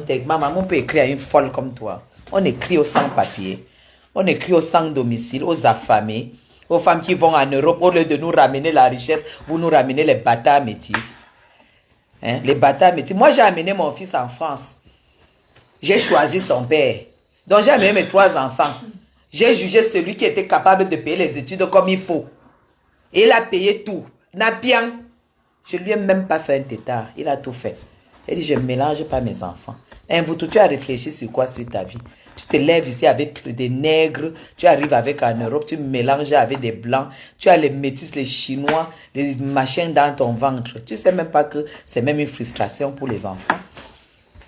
peut écrire à une folle comme toi. On écrit au sans-papier. On écrit au sans-domicile, aux affamés, aux femmes qui vont en Europe. Au lieu de nous ramener la richesse, vous nous ramenez les bâtards métis. Hein? Les bâtards métis. Moi, j'ai amené mon fils en France. J'ai choisi son père. Donc, j'ai amené mes 3 enfants. J'ai jugé celui qui était capable de payer les études comme il faut. Et il a payé tout. N'a bien. Je ne lui ai même pas fait un tétard. Il a tout fait. Il dit, je ne mélange pas mes enfants. Tu as réfléchi sur quoi sur ta vie? Tu te lèves ici avec des nègres. Tu arrives avec en Europe. Tu mélanges avec des blancs. Tu as les métis, les chinois, les machins dans ton ventre. Tu ne sais même pas que c'est même une frustration pour les enfants.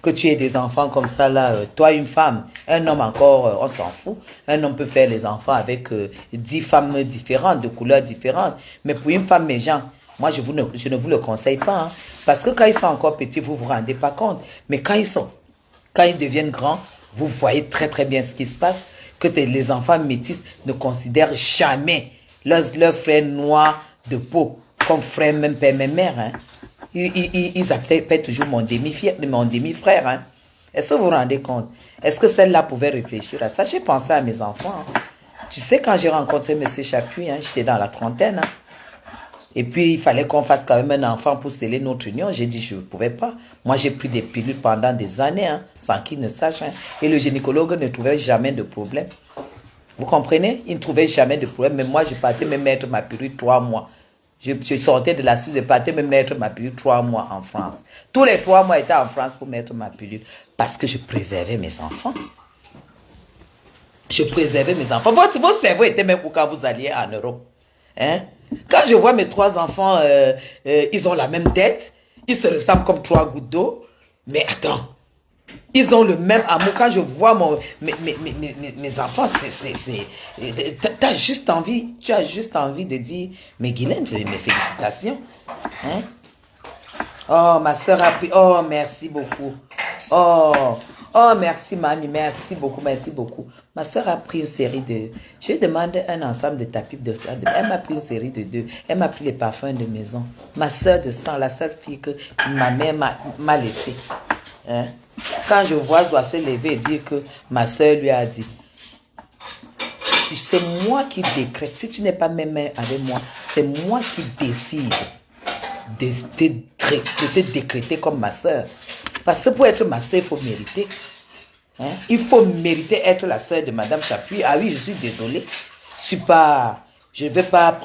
Que tu aies des enfants comme ça, là, toi une femme, un homme encore, on s'en fout. Un homme peut faire les enfants avec 10 femmes différentes, de couleurs différentes. Mais pour une femme, mes gens, moi, je ne vous le conseille pas. Hein, parce que quand ils sont encore petits, vous ne vous rendez pas compte. Mais quand ils deviennent grands, vous voyez très très bien ce qui se passe. Que les enfants métis ne considèrent jamais leurs frères noirs de peau comme frères, même père, même mère. Hein. Ils appellent toujours mon demi-frère. Hein. Est-ce que vous vous rendez compte? Est-ce que celle-là pouvait réfléchir à ça? J'ai pensé à mes enfants. Hein. Tu sais, quand j'ai rencontré M. Chapuis, hein, j'étais dans la trentaine. Hein. Et puis, il fallait qu'on fasse quand même un enfant pour sceller notre union. J'ai dit, je ne pouvais pas. Moi, j'ai pris des pilules pendant des années, hein, sans qu'il ne sache. Hein. Et le gynécologue ne trouvait jamais de problème. Vous comprenez? Il ne trouvait jamais de problème. Mais moi, je partais me mettre ma pilule 3 mois. Je sortais de la Suisse et partais me mettre ma pilule 3 mois en France. Tous les 3 mois, j'étais en France pour mettre ma pilule. Parce que je préservais mes enfants. Je préservais mes enfants. Votre cerveau était même où quand vous alliez en Europe. Hein? Quand je vois mes 3 enfants, ils ont la même tête. Ils se ressemblent comme 3 gouttes d'eau. Mais attends. Ils ont le même amour. Quand je vois mes enfants, tu as juste envie de dire, mais Guylaine, mes félicitations. Hein? Oh, ma soeur a pris. Oh, merci beaucoup. Oh, oh, merci, mamie. Merci beaucoup, merci beaucoup. Ma soeur a pris une série de... Je lui ai demandé un ensemble de tapis de... Elle m'a pris une série de 2. Elle m'a pris les parfums de maison. Ma soeur de sang, la seule fille que ma mère m'a laissée. Hein? Quand je vois Zoa se lever et dire que ma soeur lui a dit, c'est moi qui décrète. Si tu n'es pas même avec moi, c'est moi qui décide de te décréter comme ma soeur. Parce que pour être ma soeur, il faut mériter. Hein? Il faut mériter être la soeur de Madame Chapuis. Ah oui, je suis désolée. Je ne vais pas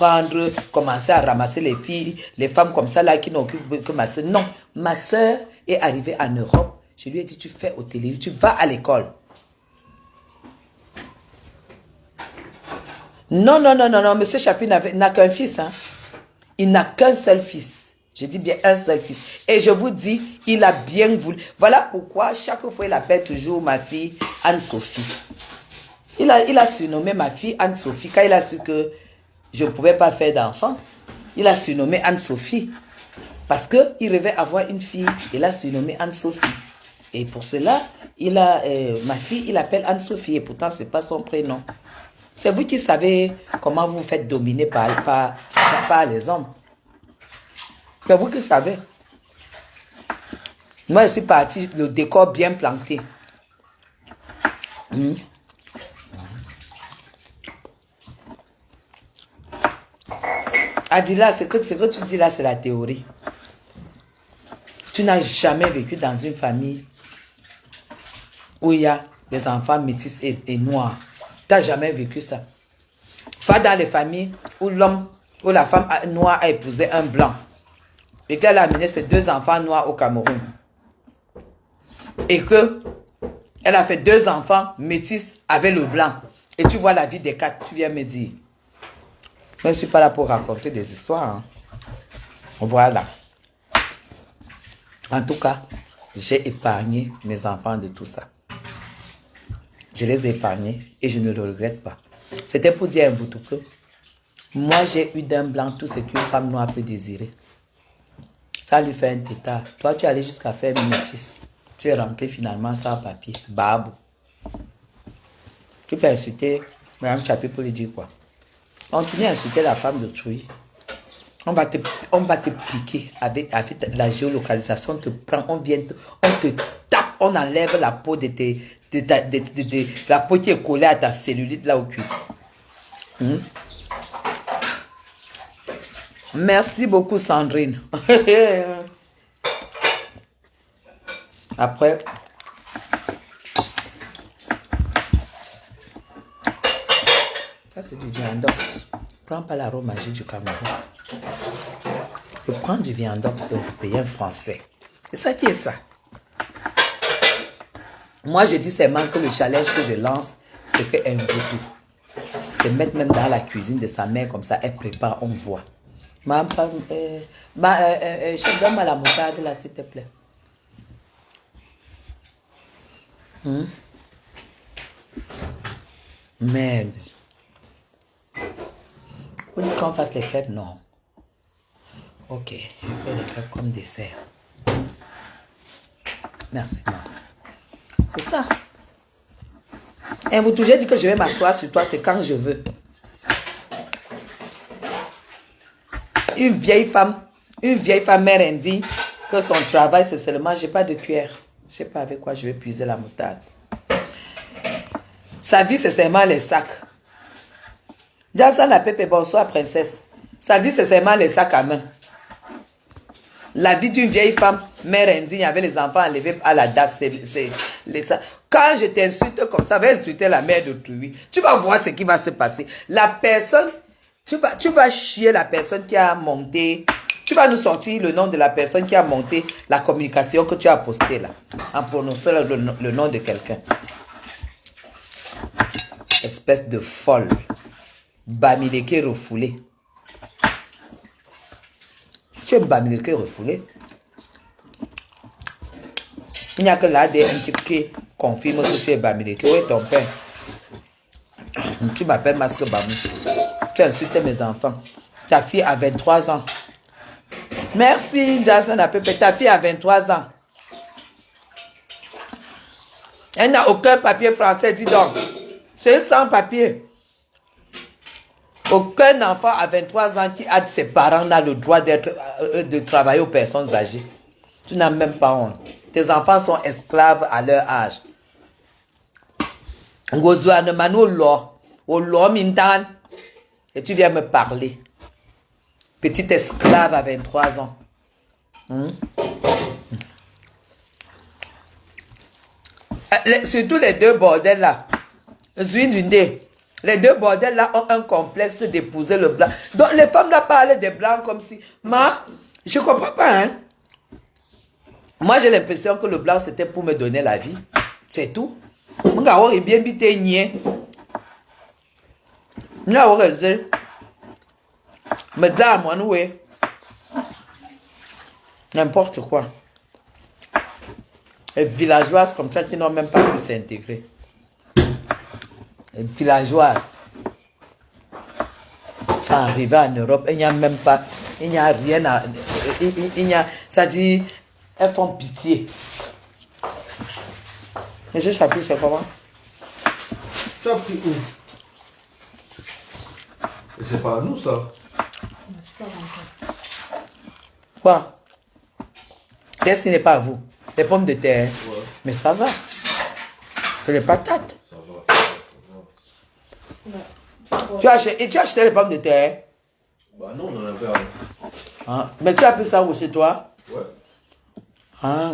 commencer à ramasser les filles, les femmes comme ça là qui n'occupent que ma soeur. Non, ma soeur est arrivée en Europe. Je lui ai dit, tu fais hôtellerie, tu vas à l'école. Non, non, non, non, non, monsieur Chapuis n'a qu'un fils. Hein. Il n'a qu'un seul fils. Je dis bien un seul fils. Et je vous dis, il a bien voulu. Voilà pourquoi chaque fois il appelle toujours ma fille Anne-Sophie. Il a surnommé ma fille Anne-Sophie. Quand il a su que je ne pouvais pas faire d'enfant, il a surnommé Anne-Sophie. Parce qu'il rêvait avoir une fille. Il a surnommé Anne-Sophie. Et pour cela, ma fille, il appelle Anne-Sophie. Et pourtant, ce n'est pas son prénom. C'est vous qui savez comment vous faites dominer par les hommes. C'est vous qui savez. Moi, je suis parti, le décor bien planté. Adila, ce que tu dis là, c'est la théorie. Tu n'as jamais vécu dans une famille où il y a des enfants métis et noirs. Tu n'as jamais vécu ça. Va dans les familles où la femme noire a épousé un blanc. Et qu'elle a amené ses 2 enfants noirs au Cameroun. Et qu'elle a fait 2 enfants métis avec le blanc. Et tu vois la vie des 4, tu viens me dire. Mais je ne suis pas là pour raconter des histoires. Hein. Voilà. En tout cas, j'ai épargné mes enfants de tout ça. Je les ai épargnés et je ne le regrette pas. C'était pour dire à vous tout que moi, j'ai eu d'un blanc tout ce qu'une femme noire peut désirer. Ça lui fait un pétard. Toi, tu es allé jusqu'à faire une métisse. Tu es rentré finalement sans papier. Babou. Tu peux insulter Mme Chapuis pour lui dire quoi? Continue à insulter la femme d'autrui. On va te piquer avec la géolocalisation. On te prend, on te tape, on enlève la peau la peau qui est collée à ta cellulite là au cuisse. Merci beaucoup Sandrine. Après, ça c'est du viandox. Prends pas l'aromagie du Cameroun. Je prends du viandox européen français. C'est ça qui est ça. Moi je dis seulement que le challenge que je lance, c'est qu'un vaudou. C'est mettre même dans la cuisine de sa mère comme ça, elle prépare, on voit. Ma femme, chef, donne-moi la moutarde là, s'il te plaît. Merde. Vous dites qu'on fasse les crêpes? Non. Ok, je fais les crêpes comme dessert. Merci, maman. C'est ça. Et vous toujours dit que je vais m'asseoir sur toi, c'est quand je veux. Une vieille femme mère indigne, que son travail c'est seulement, j'ai pas de cuillère. Je sais pas avec quoi je vais puiser la moutarde. Sa vie c'est seulement les sacs. Jassana Pepe, bonsoir princesse. Sa vie c'est seulement les sacs à main. La vie d'une vieille femme mère indigne avec les enfants enlevés à la date, c'est les sacs. Quand je t'insulte comme ça, va insulter la mère d'autrui. Tu vas voir ce qui va se passer. La personne, tu vas chier la personne qui a monté. Tu vas nous sortir le nom de la personne qui a monté la communication que tu as postée là. En prononçant le nom de quelqu'un. Espèce de folle. Bamileke refoulé. Tu es Bamileke refoulé. Il n'y a que l'ADN qui confirme que tu es Bamileke. Où est ton père? Tu m'appelles Masque Bamou. Tu insultes mes enfants. Ta fille a 23 ans. Merci, Jason Apepe. Ta fille a 23 ans. Elle n'a aucun papier français, dis donc. C'est sans papier. Aucun enfant à 23 ans qui a de ses parents n'a le droit de travailler aux personnes âgées. Tu n'as même pas honte. Tes enfants sont esclaves à leur âge. Et tu viens me parler. Petite esclave à 23 ans. Surtout les deux bordels là. Les deux bordels là ont un complexe d'épouser le blanc. Donc les femmes là parlent des blancs comme si... Je comprends pas, hein. Moi j'ai l'impression que le blanc c'était pour me donner la vie. C'est tout. Mon gars est bien bité niais. N'importe quoi. Les villageoises comme ça qui n'ont même pas pu s'intégrer. Les villageoises. Ça arrive en Europe, il n'y a même pas, il n'y a rien à... ça dit, elles font pitié. Mais je chapitre, c'est comment? Tu as pris où? Et c'est pas à nous ça. Quoi? Qu'est-ce qui n'est pas à vous? Les pommes de terre. Ouais. Mais ça va. C'est les patates. Ça va, ça va. Tu as acheté les pommes de terre? Bah non, on en avait un. Ah. Mais tu as pris ça où chez toi? Ouais. Ah.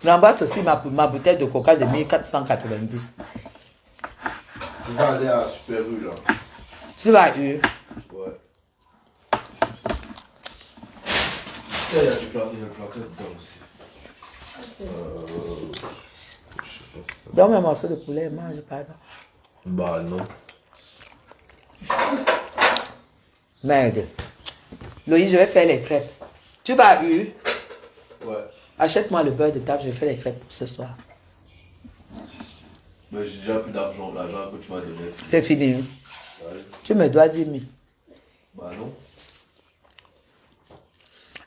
J'embrasse aussi ma bouteille de coca de 1490. Tu vas aller à Super U là. Tu vas eu. Ouais. Il y a du planté dedans aussi. Je sais pas si ça... Donne-moi un morceau de poulet, mange, pardon. Bah non. Merde. Loïc, je vais faire les crêpes. Tu vas eu. Ouais. Achète-moi le beurre de table, je fais les crêpes pour ce soir. Mais j'ai déjà plus d'argent. L'argent que tu m'as donné. C'est fini. Ouais. Tu me dois 10 000. Bah non.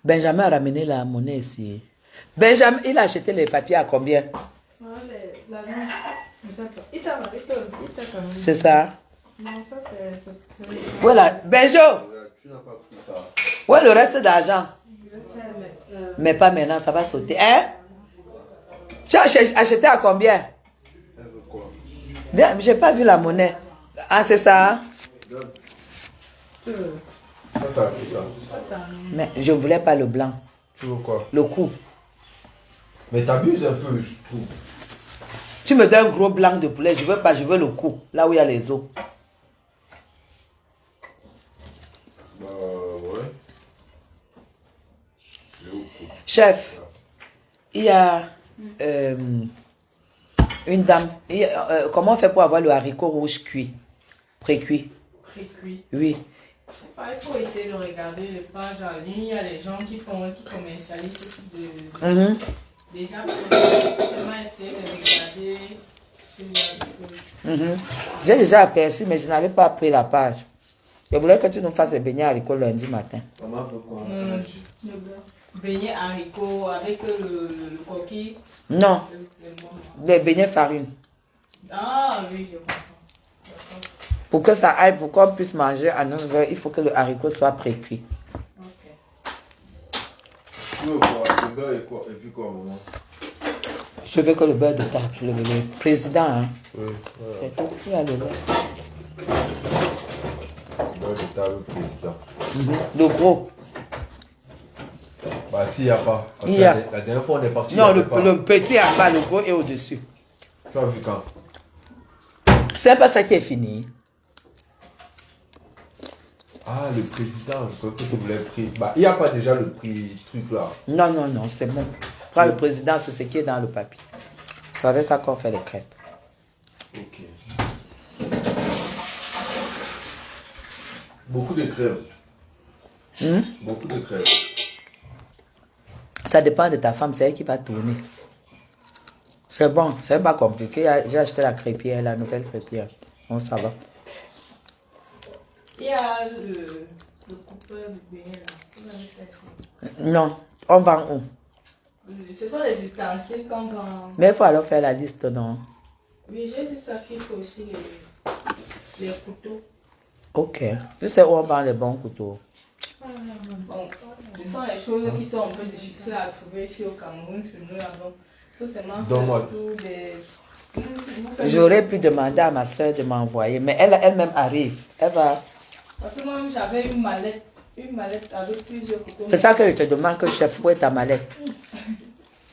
Benjamin a ramené la monnaie ici. Benjamin, il a acheté les papiers à combien? C'est ça. Non, ça c'est... Voilà. Benjo, Tu n'as pas pris ça. où est le reste d'argent? Mais pas maintenant, ça va sauter. Hein? Tu as acheté à combien? Elle veut quoi? Bien, j'ai pas vu la monnaie. Ah, c'est ça? Hein? Donne. Ça a pris ça. Mais je voulais pas le blanc. Tu veux quoi? Le coup. Mais t'abuses un peu, je trouve. Tu me donnes un gros blanc de poulet, je veux pas, je veux le cou, là où il y a les os. Bah ouais. Chef, il y a une dame. Comment on fait pour avoir le haricot rouge cuit? Pré-cuit? Pré-cuit. Oui. Je sais pas, il faut essayer de regarder les pages en ligne. Il y a des gens qui commercialisent ce type de... Déjà, il faut seulement essayer de regarder ce genre de choses. J'ai déjà aperçu, mais je n'avais pas pris la page. Je voulais que tu nous fasses les beignets haricots lundi matin. Maman peut quoi? Beignets haricots avec le coquille. Non, les beignets farine. Ah oui, je comprends. Pour que ça aille, pour qu'on puisse manger à 9 heures, il faut que le haricot soit pré-cuit. Ok. Tu veux quoi? Le beurre et quoi? Et puis quoi, maman? Je veux que le beurre de table, le président, hein. Oui, voilà. C'est tout, il y a le beurre. Beurre de table, président. Le gros. Bah s'il n'y a pas. Parce Il que y a. la dernière fois on est parti. Non, il y avait pas. le petit en bas, le gros est au-dessus. Tu as vu quand? C'est pas ça qui est fini. Ah, le président, je crois que je voulais prix. Bah, il n'y a pas déjà le prix truc là. Non, non, non, c'est bon. Prends le président, c'est ce qui est dans le papier. C'est avec ça qu'on fait les crêpes. Ok. Beaucoup de crèmes. Beaucoup de crèmes. Ça dépend de ta femme, c'est elle qui va tourner. C'est bon, c'est pas compliqué. J'ai acheté la crêpière, la nouvelle crêpière. Bon, ça va. Il y a le coupeur de beignet là. Vous avez ça ici? Non, on vend où? Ce sont les ustensiles qu'on vend. Mais il faut alors faire la liste, non? Oui, j'ai vu ça qu'il faut aussi les couteaux. Ok. Tu sais où on vend les bons couteaux? Bon, ce sont les choses qui sont un peu difficiles à trouver ici au Cameroun, chez nous là-bas. Il faut seulement faire tout des... J'aurais pu demander à ma soeur de m'envoyer, mais elle-même arrive. Elle va... Parce que moi-même, j'avais une mallette avec plusieurs couteaux. C'est ça que je te demande, que chef, où est ta mallette?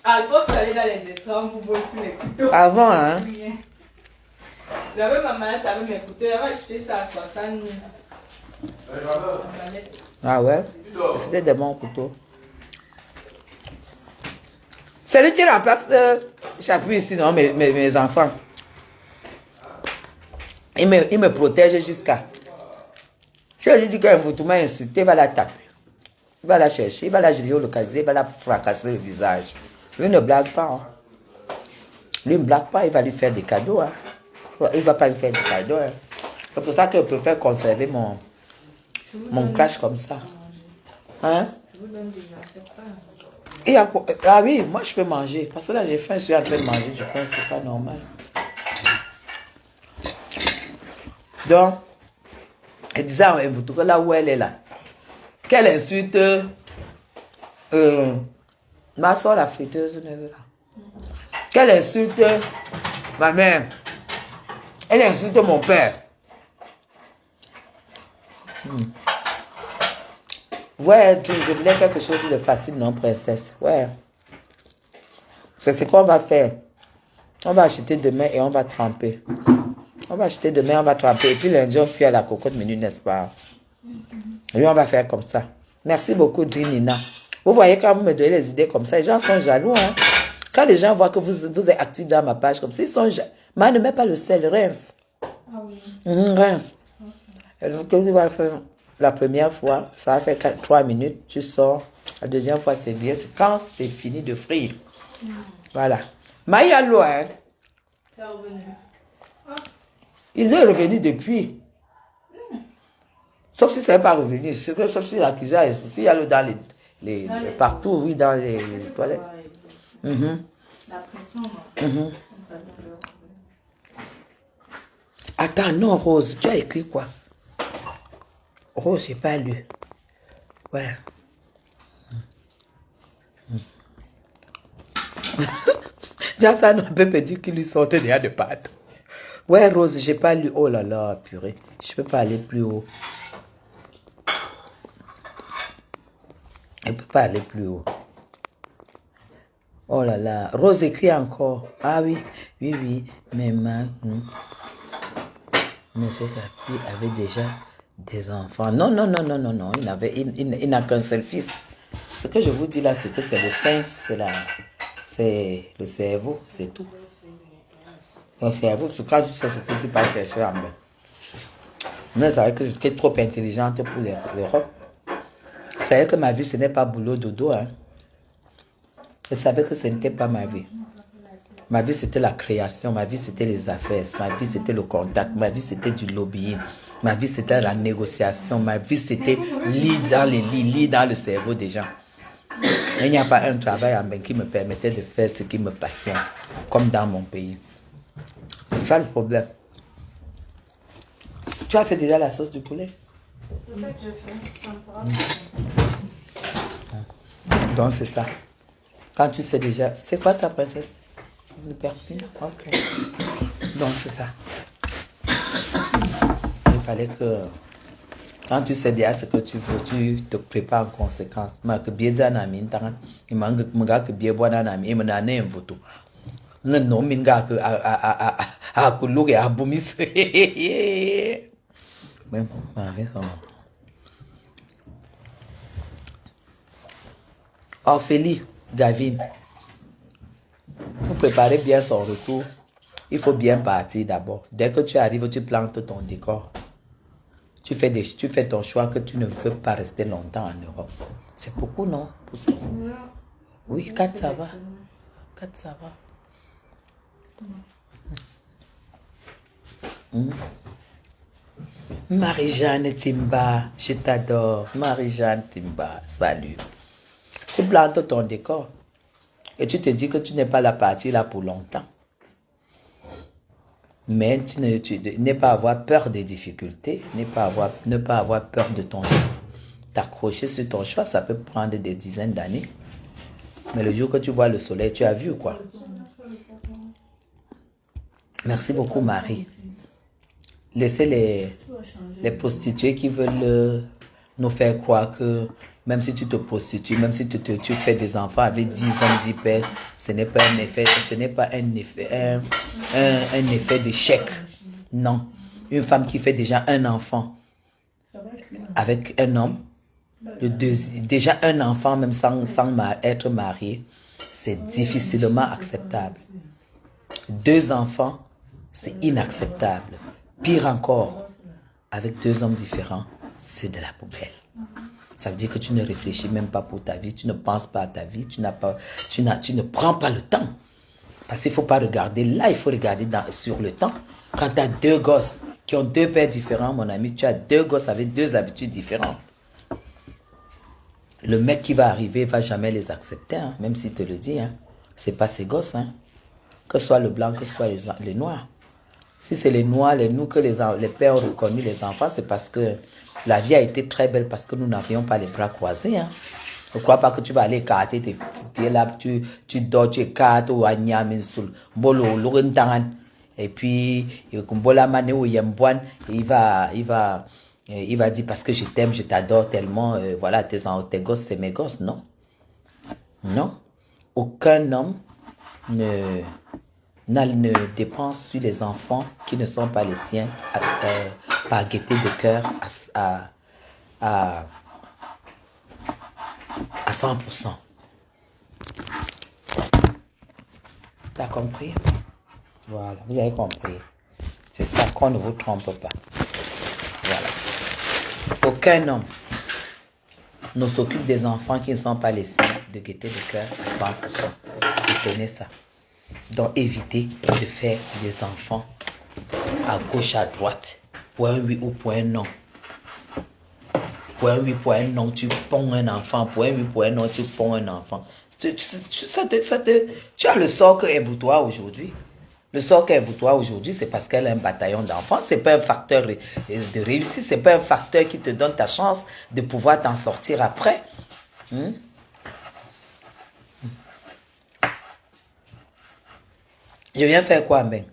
Ah, il faut aller dans les écrans pour voir tous les couteaux. Avant, hein? J'avais ma mallette avec mes couteaux, j'avais acheté ça à 60 000. Ah ouais? C'était des bons couteaux. C'est lui qui remplace Chapuis ici, non, mes enfants. Il me protège jusqu'à... Si je lui dis qu'un vautour m'a insulté, il va la taper. Il va la chercher, il va la géolocaliser, il va la fracasser le visage. Lui ne blague pas. Hein. Lui ne blague pas, il va lui faire des cadeaux. Hein. Il ne va pas lui faire des cadeaux. Hein. C'est pour ça que je préfère conserver mon cash comme ça. Hein? Je vous donne déjà, c'est pas... Ah oui, moi je peux manger. Parce que là j'ai faim, je suis en train de manger. Je pense que c'est pas normal. Donc, elle disait à Mvoutoukou, là où elle est là, qu'elle insulte ma soeur la friteuse là. Qu'elle insulte ma mère. Elle insulte mon père. Ouais, je voulais quelque chose de facile, non, princesse? Ouais. C'est ce qu'on va faire. On va acheter demain et on va tremper. On va acheter demain, on va tremper. Et puis lundi, on fait à la cocotte menu, n'est-ce pas? Et on va faire comme ça. Merci beaucoup, Nina. Vous voyez, quand vous me donnez les idées comme ça, les gens sont jaloux. Hein? Quand les gens voient que vous êtes actif dans ma page comme ça, ils sont jaloux. Mais ne mets pas le sel, rince. Ah oui. Rince. Et donc, tu vas faire la première fois, ça va faire 3 minutes, tu sors. La deuxième fois, c'est bien. C'est quand c'est fini de frire. Voilà. Maya loin. C'est revenu. Il est revenu depuis. Sauf si ça n'est pas revenu. Sauf si l'accusé a il y a l'eau dans les partout, oui, dans les toilettes. La pression, non. Attends, non, Rose, tu as écrit quoi? Rose, j'ai pas lu. Ouais. Jason ne peut pas dire qu'il lui sortait déjà de pâte. Ouais, Rose, j'ai pas lu. Oh là là, purée. Je peux pas aller plus haut. Je peux pas aller plus haut. Oh là là. Rose écrit encore. Ah oui, oui, oui. Mais Monsieur Capi avait déjà des enfants. Non, non, non, non, non, non. Il n'a qu'un seul fils. Ce que je vous dis là, c'est que c'est le sein, c'est le cerveau, c'est tout. Le cerveau, c'est quand tu sais ce que tu vas chercher en bas. Mais c'est vrai que j'étais trop intelligente pour l'Europe. Vous savez que ma vie, ce n'est pas boulot dodo. Hein. Je savais que ce n'était pas ma vie. Ma vie, c'était la création. Ma vie, c'était les affaires. Ma vie, c'était le contact. Ma vie, c'était du lobbying. Ma vie, c'était la négociation. Ma vie, c'était lire dans les lits, lire dans le cerveau des gens. Il n'y a pas un travail en bain qui me permettait de faire ce qui me passionne, comme dans mon pays. C'est ça le problème. Tu as fait déjà la sauce du poulet? C'est ça que je fais. Donc c'est ça. Quand tu sais déjà... C'est quoi ça, princesse? Le persil? Ok. Donc c'est ça. Il fallait que... Quand tu sais déjà ce que tu veux, tu te prépares en conséquence. Mais que bien ça n'a mis tant, il manque que bien boire n'a mis, il m'a né un photo. Non non, minga que à couler à bomis. Même Marie ça. Ophélie, David, vous préparez bien son retour. Il faut bien partir d'abord. Dès que tu arrives, tu plantes ton décor. Tu fais ton choix que tu ne veux pas rester longtemps en Europe. C'est beaucoup, non? Pour ça. Oui, 4 ça va. 4 ça va. Marie-Jeanne Timba, je t'adore. Marie-Jeanne Timba, salut. Tu plantes ton décor et tu te dis que tu n'es pas la partie là pour longtemps. Mais tu n'es pas avoir peur des difficultés, ne pas avoir peur de ton choix. T'accrocher sur ton choix, ça peut prendre des dizaines d'années. Mais le jour que tu vois le soleil, tu as vu quoi. Merci beaucoup Marie. Laissez les prostituées qui veulent nous faire croire que même si tu te prostitues, même si tu fais des enfants avec 10 ans, 10 pères, ce n'est pas un effet, un effet d'échec. Non. Une femme qui fait déjà un enfant avec un homme, déjà un enfant même sans être marié, c'est difficilement acceptable. 2 enfants, c'est inacceptable. Pire encore, avec 2 hommes différents, c'est de la poubelle. Ça veut dire que tu ne réfléchis même pas pour ta vie, tu ne penses pas à ta vie, tu ne prends pas le temps. Parce qu'il ne faut pas regarder là, il faut regarder sur le temps. Quand tu as 2 gosses qui ont 2 pères différents, mon ami, tu as 2 gosses avec 2 habitudes différentes. Le mec qui va arriver ne va jamais les accepter, hein, même s'il te le dit. Hein. Ce n'est pas ses gosses. Hein. Que ce soit le blanc, que ce soit les noirs. Si c'est les noirs, nous que les pères ont reconnu les enfants, c'est parce que la vie a été très belle, parce que nous n'avions pas les bras croisés. Hein. Ne crois pas que tu vas aller écarter tes pieds là, tu dors, tu écartes ou agnaminsul, bolo, l'orentangan. Et puis, il va dire parce que je t'aime, je t'adore tellement, voilà, tes gosses, c'est mes gosses. Non. Non. Aucun homme ne dépense sur les enfants qui ne sont pas les siens par gaieté de cœur à 100%. T'as compris? Voilà, vous avez compris. C'est ça, qu'on ne vous trompe pas. Voilà. Aucun homme ne s'occupe des enfants qui ne sont pas les siens de gaieté de cœur à 100%. Retenez ça. Donc, évitez de faire des enfants à gauche, à droite. Pour un oui ou pour un non. Pour un oui, pour un non, tu ponds un enfant. Pour un oui, pour un non, tu ponds un enfant. Tu as le sort que est pour toi aujourd'hui. Le sort qu'elle est pour toi aujourd'hui, c'est parce qu'elle a un bataillon d'enfants. Ce n'est pas un facteur de réussite. Ce n'est pas un facteur qui te donne ta chance de pouvoir t'en sortir après. Je viens faire quoi, Mbeng?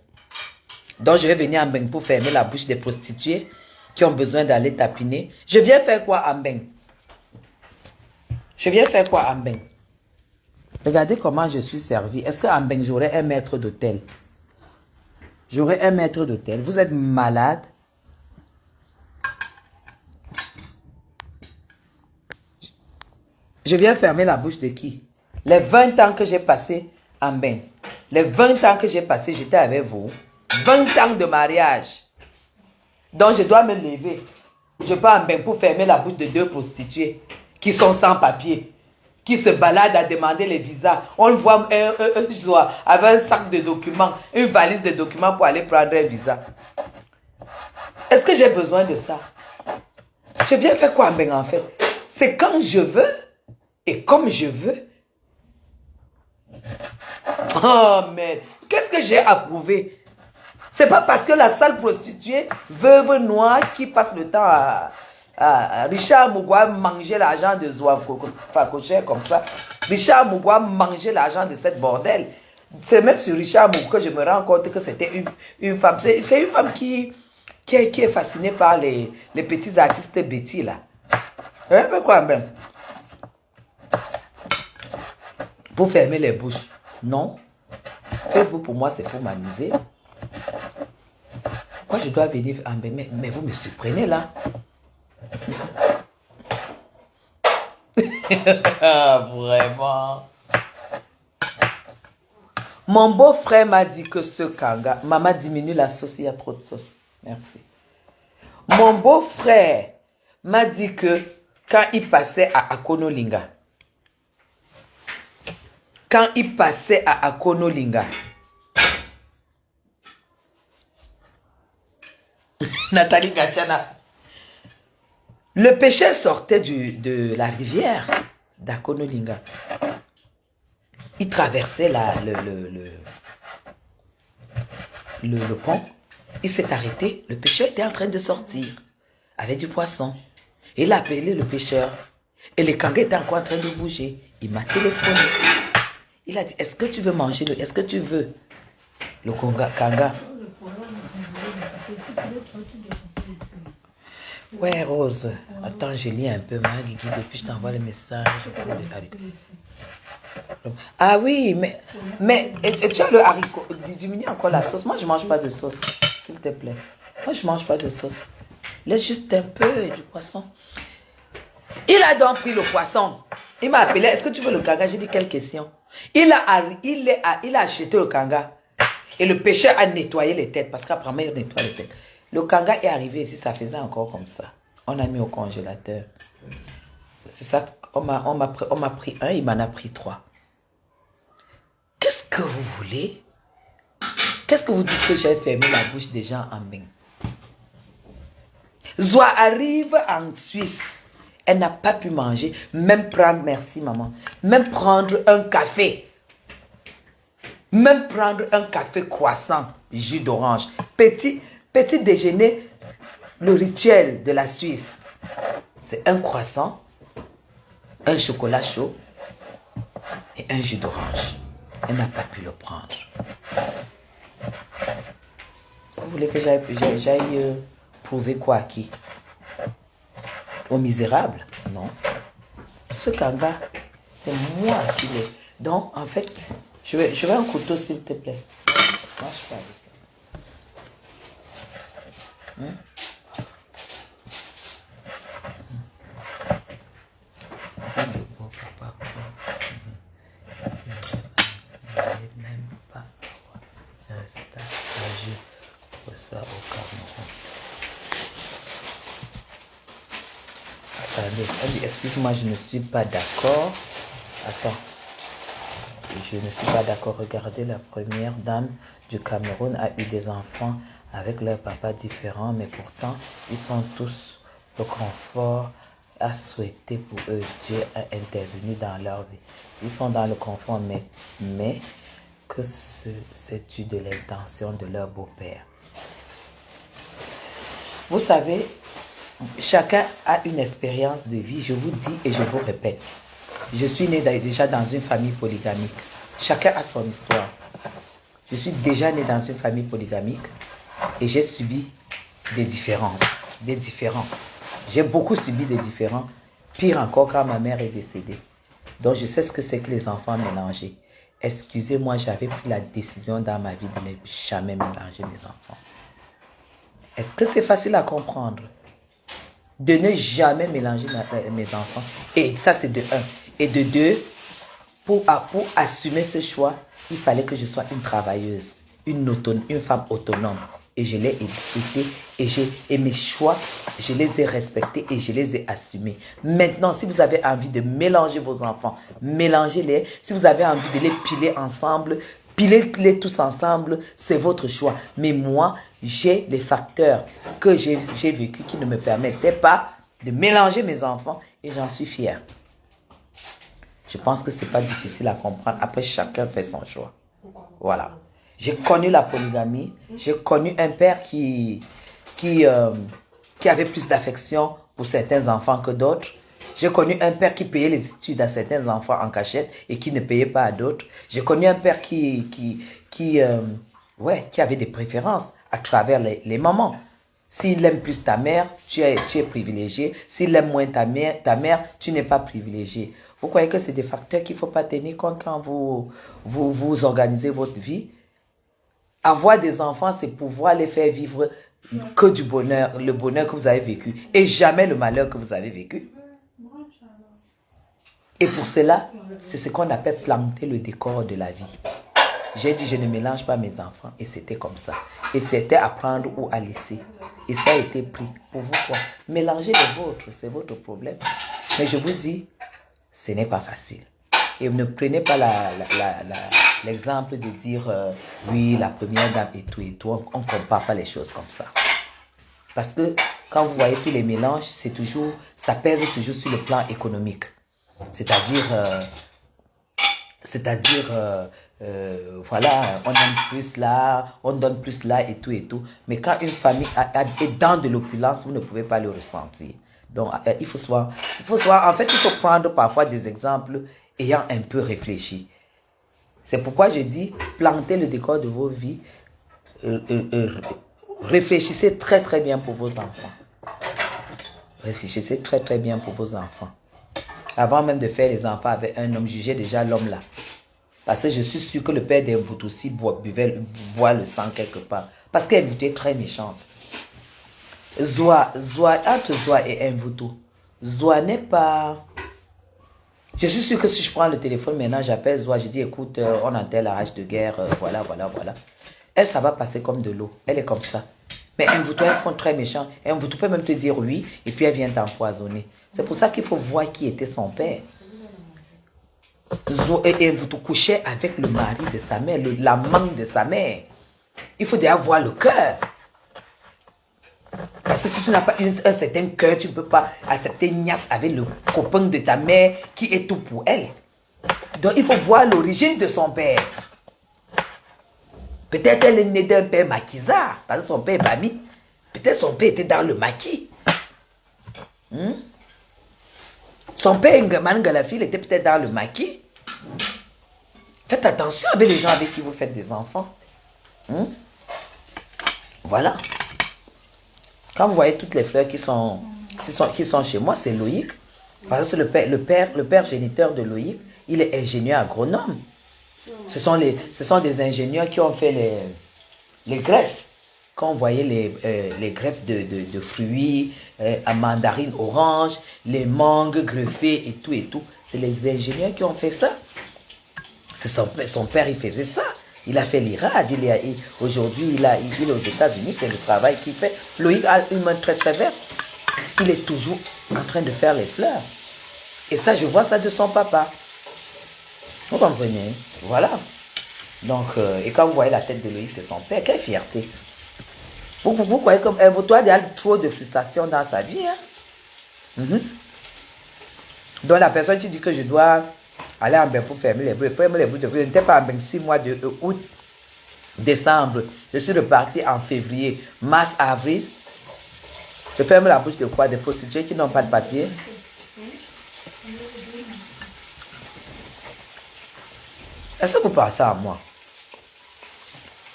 Donc, je vais venir à Mbeng pour fermer la bouche des prostituées qui ont besoin d'aller tapiner. Je viens faire quoi à Mbeng? Je viens faire quoi à Mbeng? Regardez comment je suis servi. Est-ce qu'à Mbeng, j'aurai un maître d'hôtel? J'aurai un maître d'hôtel. Vous êtes malade? Je viens fermer la bouche de qui? Les 20 ans que j'ai passé à Mbeng. Les 20 ans que j'ai passé, j'étais avec vous. 20 ans de mariage. Donc, je dois me lever. Je pars à Mbeng pour fermer la bouche de 2 prostituées qui sont sans papier, qui se baladent à demander les visas. On le voit un jour avec un sac de documents, une valise de documents pour aller prendre un visa. Est-ce que j'ai besoin de ça? Je viens faire quoi à Mbeng en fait? C'est quand je veux et comme je veux. Oh, mais qu'est-ce que j'ai à prouver? C'est pas parce que la sale prostituée, veuve noire, qui passe le temps à Richard Mugwa manger l'argent de Fakocher comme ça. Richard Mugwa manger l'argent de cette bordel. C'est même sur Richard Mugwa que je me rends compte que c'était une femme. C'est une femme qui est fascinée par les petits artistes bêtis là. Un peu quoi même? Pour fermer les bouches. Non. Facebook pour moi c'est pour m'amuser. Pourquoi je dois venir en Mbeng? Mais vous me surprenez là. Vraiment. Mon beau-frère m'a dit que ce kanga, maman diminue la sauce, il y a trop de sauce. Merci. Mon beau-frère m'a dit que quand il passait à Akonolinga, Nathalie Gachana, Le pêcheur sortait de la rivière d'Akonolinga. Il traversait le pont. Il s'est arrêté. Le pêcheur était en train de sortir avec du poisson. Il a appelé le pêcheur. Et le kanga était encore en train de bouger. Il m'a téléphoné. Il a dit, est-ce que tu veux manger? Est-ce que tu veux le kanga? Ouais, Rose. Attends, je lis un peu, ma Guigui, depuis je t'envoie le message. Ah oui, mais et tu as le haricot. Diminue encore la sauce. Moi, je ne mange pas de sauce, s'il te plaît. Moi, je ne mange pas de sauce. Laisse juste un peu du poisson. Il a donc pris le poisson. Il m'a appelé, est-ce que tu veux le kanga? J'ai dit, quelle question? Il a acheté le kanga. Et le pêcheur a nettoyé les têtes, parce qu'après, il nettoie les têtes. Le kanga est arrivé ici, ça faisait encore comme ça. On a mis au congélateur. C'est ça, on m'a pris un, il m'en a pris 3. Qu'est-ce que vous voulez? Qu'est-ce que vous dites que j'ai fermé la bouche des gens en main? Zoa arrive en Suisse. Elle n'a pas pu manger, même prendre, merci maman, même prendre un café. Même prendre un café croissant, jus d'orange. Petit déjeuner, le rituel de la Suisse. C'est un croissant, un chocolat chaud et un jus d'orange. Elle n'a pas pu le prendre. Vous voulez que j'aille prouver quoi à qui? Au misérable? Non. Ce kanga, c'est moi qui l'ai. Donc, en fait, je veux un couteau, s'il te plaît. Marche pas avec ça. Même pas un stage pour ça au Cameroun. Attendez, excuse-moi, je ne suis pas d'accord. Attends. Je ne suis pas d'accord. Regardez, la première dame du Cameroun a eu des enfants avec leurs papas différents, mais pourtant, ils sont tous le confort à souhaiter pour eux. Dieu a intervenu dans leur vie. Ils sont dans le confort, mais que sais-tu de l'intention de leur beau-père? Vous savez, chacun a une expérience de vie, je vous dis et je vous répète. Je suis né déjà dans une famille polygamique. Chacun a son histoire. Je suis déjà né dans une famille polygamique et j'ai subi des différences, des différends. J'ai beaucoup subi des différends, pire encore quand ma mère est décédée. Donc je sais ce que c'est que les enfants mélangés. Excusez-moi, j'avais pris la décision dans ma vie de ne jamais mélanger mes enfants. Est-ce que c'est facile à comprendre? De ne jamais mélanger mes enfants. Et ça, c'est de 1. Et de 2, pour assumer ce choix, il fallait que je sois une travailleuse, une femme autonome. Et je l'ai été. Et mes choix, je les ai respectés et je les ai assumés. Maintenant, si vous avez envie de mélanger vos enfants, mélangez-les. Si vous avez envie de les piler ensemble, pilez-les tous ensemble, c'est votre choix. Mais moi, j'ai les facteurs que j'ai vécu qui ne me permettaient pas de mélanger mes enfants et j'en suis fière. Je pense que ce n'est pas difficile à comprendre. Après, chacun fait son choix. Voilà. J'ai connu la polygamie. J'ai connu un père qui avait plus d'affection pour certains enfants que d'autres. J'ai connu un père qui payait les études à certains enfants en cachette et qui ne payait pas à d'autres. J'ai connu un père qui avait des préférences à travers les mamans. S'il aime plus ta mère, tu es privilégié. S'il aime moins ta mère, tu n'es pas privilégié. Vous croyez que c'est des facteurs qu'il ne faut pas tenir compte quand vous organisez votre vie? Avoir des enfants, c'est pouvoir les faire vivre que du bonheur, le bonheur que vous avez vécu et jamais le malheur que vous avez vécu. Et pour cela, c'est ce qu'on appelle planter le décor de la vie. J'ai dit, je ne mélange pas mes enfants et c'était comme ça. Et c'était à prendre ou à laisser. Et ça a été pris. Pour vous, quoi? Mélangez les vôtres, c'est votre problème. Mais je vous dis, ce n'est pas facile. Et ne prenez pas l'exemple de dire, oui, la première dame et tout. On ne compare pas les choses comme ça. Parce que quand vous voyez tous les mélanges, c'est toujours, ça pèse toujours sur le plan économique. C'est-à-dire, voilà, on donne plus là, on donne plus là et tout et tout. Mais quand une famille est dans de l'opulence, vous ne pouvez pas le ressentir. Donc, il faut en fait, il faut prendre parfois des exemples ayant un peu réfléchi. C'est pourquoi je dis, plantez le décor de vos vies, réfléchissez très très bien pour vos enfants. Réfléchissez très très bien pour vos enfants. Avant même de faire les enfants avec un homme, jugez déjà l'homme là. Parce que je suis sûr que le père d'Envuto aussi boit le sang quelque part. Parce qu'Envuto est très méchante. Entre Zoa et Envuto, Zoa n'est pas... Je suis sûr que si je prends le téléphone maintenant, j'appelle Zoa, je dis écoute, on entend la rage de guerre, voilà. Elle, ça va passer comme de l'eau. Elle est comme ça. Mais Envuto, elles font très méchant. Envuto peut même te dire oui, et puis elle vient t'empoisonner. C'est pour ça qu'il faut voir qui était son père. Et Envuto couchait avec le mari de sa mère, l'amant de sa mère. Il faut déjà voir le cœur. Parce que si tu n'as pas un certain cœur, tu ne peux pas accepter Nias avec le copain de ta mère qui est tout pour elle. Donc il faut voir l'origine de son père. Peut-être elle est née d'un père maquisard, parce que son père est Bami. Peut-être son père était dans le maquis. Son père, Ngaman Galafil, était peut-être dans le maquis. Faites attention avec les gens avec qui vous faites des enfants. Voilà. Quand vous voyez toutes les fleurs qui sont chez moi, c'est Loïc. Parce que le père géniteur de Loïc, il est ingénieur agronome. Ce sont des ingénieurs qui ont fait les greffes. Quand vous voyez les greffes de fruits, à mandarine orange, les mangues greffées et tout, c'est les ingénieurs qui ont fait ça. Son père, il faisait ça. Il a fait l'IRAD. Aujourd'hui, il est aux États-Unis. C'est le travail qu'il fait. Loïc a une main très très verte. Il est toujours en train de faire les fleurs. Et ça, je vois ça de son papa. Vous comprenez? Voilà. Donc, et quand vous voyez la tête de Loïc, c'est son père. Quelle fierté. Vous voyez comme toi, il y a trop de frustration dans sa vie. Donc, la personne qui dit que je dois aller en bain pour fermer les bouts de fruits. Je n'étais pas en bain 6 mois de août, décembre. Je suis reparti en février, mars, avril. Je ferme la bouche de quoi? Des prostituées qui n'ont pas de papier. Est-ce que vous pensez à moi?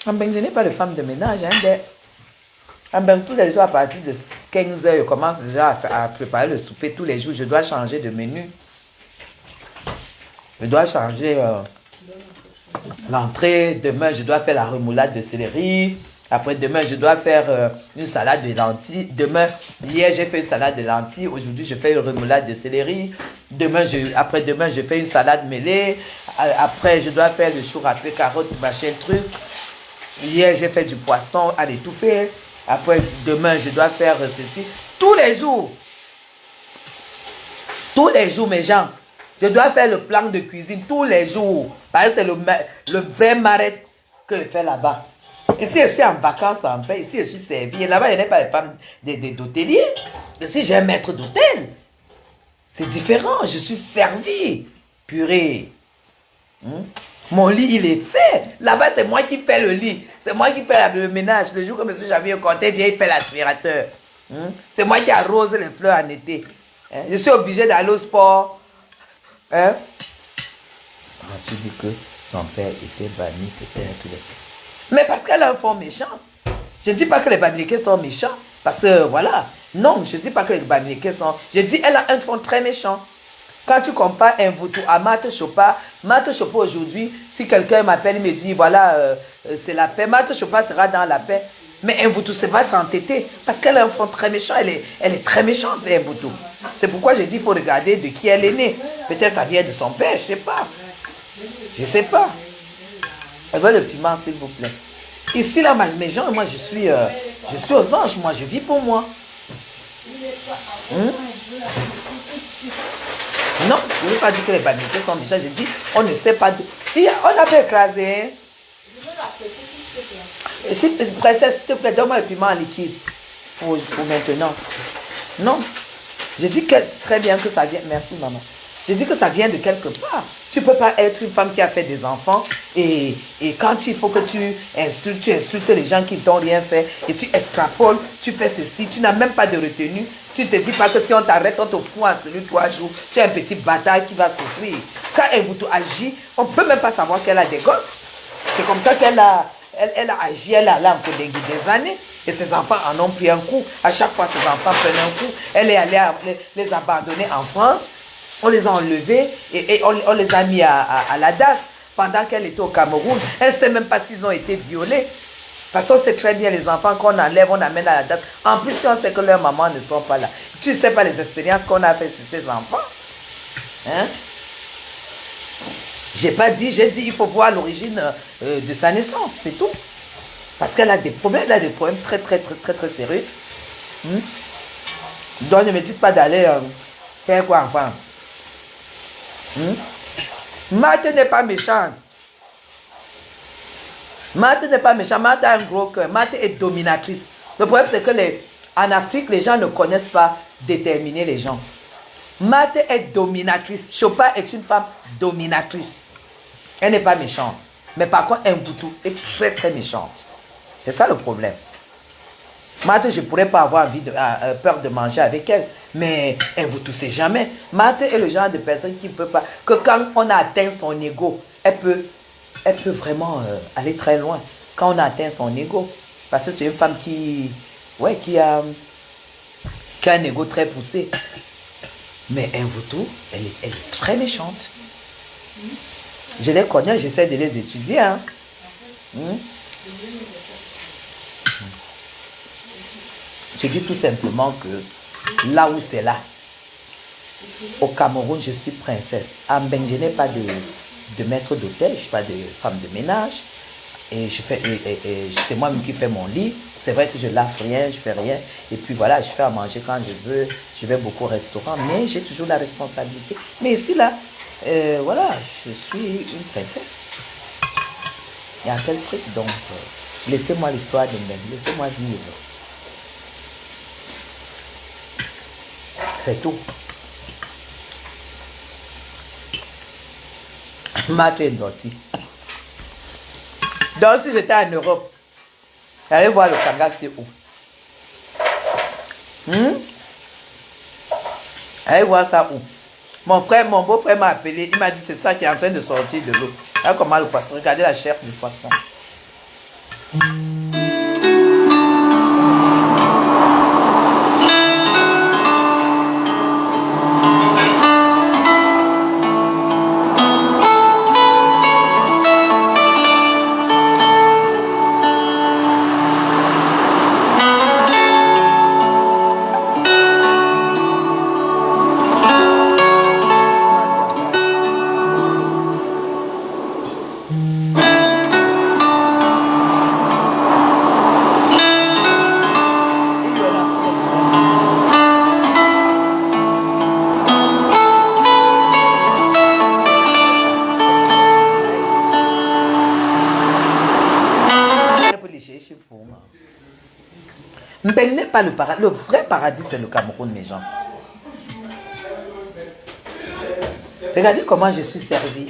En bain, je n'ai pas de femme de ménage. En bain, tous les jours à partir de 15 h, je commence déjà à préparer le souper tous les jours. Je dois changer de menu. Je dois changer l'entrée. Demain, je dois faire la remoulade de céleri. Après, demain, je dois faire une salade de lentilles. Hier, j'ai fait une salade de lentilles. Aujourd'hui, je fais une remoulade de céleri. Après-demain, je fais une salade mêlée. Après, je dois faire le chou râpé, carottes, machin, truc. Hier, j'ai fait du poisson à l'étouffer. Après, demain, je dois faire ceci. Tous les jours. Tous les jours, mes gens. Je dois faire le plan de cuisine tous les jours. Parce que c'est le vrai marais que je fais là-bas. Ici, je suis en vacances en fait. Ici, je suis servi. Et là-bas, il n'y a pas de femmes d'hôtelier. Ici, j'ai un maître d'hôtel. C'est différent. Je suis servi. Purée. Mon lit, il est fait. Là-bas, c'est moi qui fais le lit. C'est moi qui fais le ménage. Le jour que M. Javier Conté vient, il fait l'aspirateur. C'est moi qui arrose les fleurs en été. Je suis obligé d'aller au sport. Tu dis que ton père était banni, peut-être. Mais parce qu'elle a un fond méchant. Je ne dis pas que les Bamileke sont méchants. Parce que voilà. Non, je ne dis pas que les Bamileke sont. Je dis qu'elle a un fond très méchant. Quand tu compares Envuto à Mate Chopa aujourd'hui, si quelqu'un m'appelle et me dit voilà, c'est la paix, Mate Chopa sera dans la paix. Mais Envuto se va s'entêter parce qu'elle a un fond très méchant. Elle est très méchante, Envuto. C'est pourquoi j'ai dit qu'il faut regarder de qui elle est née. Peut-être ça vient de son père, je ne sais pas. Je ne sais pas. Elle veut le piment, s'il vous plaît. Ici, là, mes gens, moi, je suis aux anges. Moi, je vis pour moi. Non, je ne veux pas dire que les Bamileke sont méchants. Je dis, on ne sait pas. On a fait écraser. Princesse, s'il te plaît, donne-moi le piment en liquide. pour maintenant. Non. Je dis que c'est très bien que ça vient. Merci, maman. Je dis que ça vient de quelque part. Tu ne peux pas être une femme qui a fait des enfants et quand il faut que tu insultes les gens qui t'ont rien fait et tu extrapoles, tu fais ceci, tu n'as même pas de retenue. Tu ne te dis pas que si on t'arrête, on te fout en celui 3 jours. Tu es un petit bâtard qui va souffrir. Quand elle vous agit, on ne peut même pas savoir qu'elle a des gosses. C'est comme ça qu'elle a agi, elle a là encore des années. Et ses enfants en ont pris un coup. À chaque fois, ses enfants prennent un coup. Elle est allée les abandonner en France. On les a enlevés et on les a mis à la DAS pendant qu'elle était au Cameroun. Elle ne sait même pas s'ils ont été violés. Parce qu'on sait très bien les enfants qu'on enlève, on amène à la DAS. En plus, on sait que leurs mamans ne sont pas là. Tu ne sais pas les expériences qu'on a fait sur ces enfants. Hein? J'ai pas dit, j'ai dit il faut voir l'origine de sa naissance, c'est tout. Parce qu'elle a des problèmes, elle a des problèmes très sérieux. Donc ne me dites pas d'aller faire quoi enfin. Marthe n'est pas méchante. Marthe n'est pas méchante, Marthe a un gros cœur. Marthe est dominatrice. Le problème c'est que en Afrique, les gens ne connaissent pas déterminer les gens. Marthe est dominatrice. Chopa est une femme dominatrice. Elle n'est pas méchante. Mais par contre, Mboutou est très méchante. C'est ça le problème. Marthe, je ne pourrais pas avoir peur de manger avec elle. Mais Mboutou, c'est jamais. Marthe est le genre de personne qui ne peut pas... Que quand on a atteint son ego, elle peut vraiment aller très loin. Quand on a atteint son ego. Parce que c'est une femme qui a un ego très poussé. Mais Mboutou, elle est très méchante. Je les connais, j'essaie de les étudier. Hein. Je dis tout simplement que là où c'est là, au Cameroun, je suis princesse. À Mbeng, je n'ai pas de maître d'hôtel, je ne suis pas de femme de ménage. Et c'est moi-même qui fais mon lit. C'est vrai que je lave rien, je fais rien. Et puis voilà, je fais à manger quand je veux. Je vais beaucoup au restaurant, mais j'ai toujours la responsabilité. Mais ici, là, voilà, je suis une princesse. Il y a un tel truc, donc laissez-moi l'histoire de Mbeng, laissez-moi vivre. C'est tout. Marthe est Dorty. Donc si j'étais en Europe, j'allais voir le Kanga, c'est où? Allez voir ça où? Mon beau-frère m'a appelé, il m'a dit c'est ça qui est en train de sortir de l'eau. Regarde comment le poisson, regardez la chair du poisson. Mbeng n'est pas le paradis. Le vrai paradis, c'est le Cameroun, mes gens. Regardez comment je suis servi.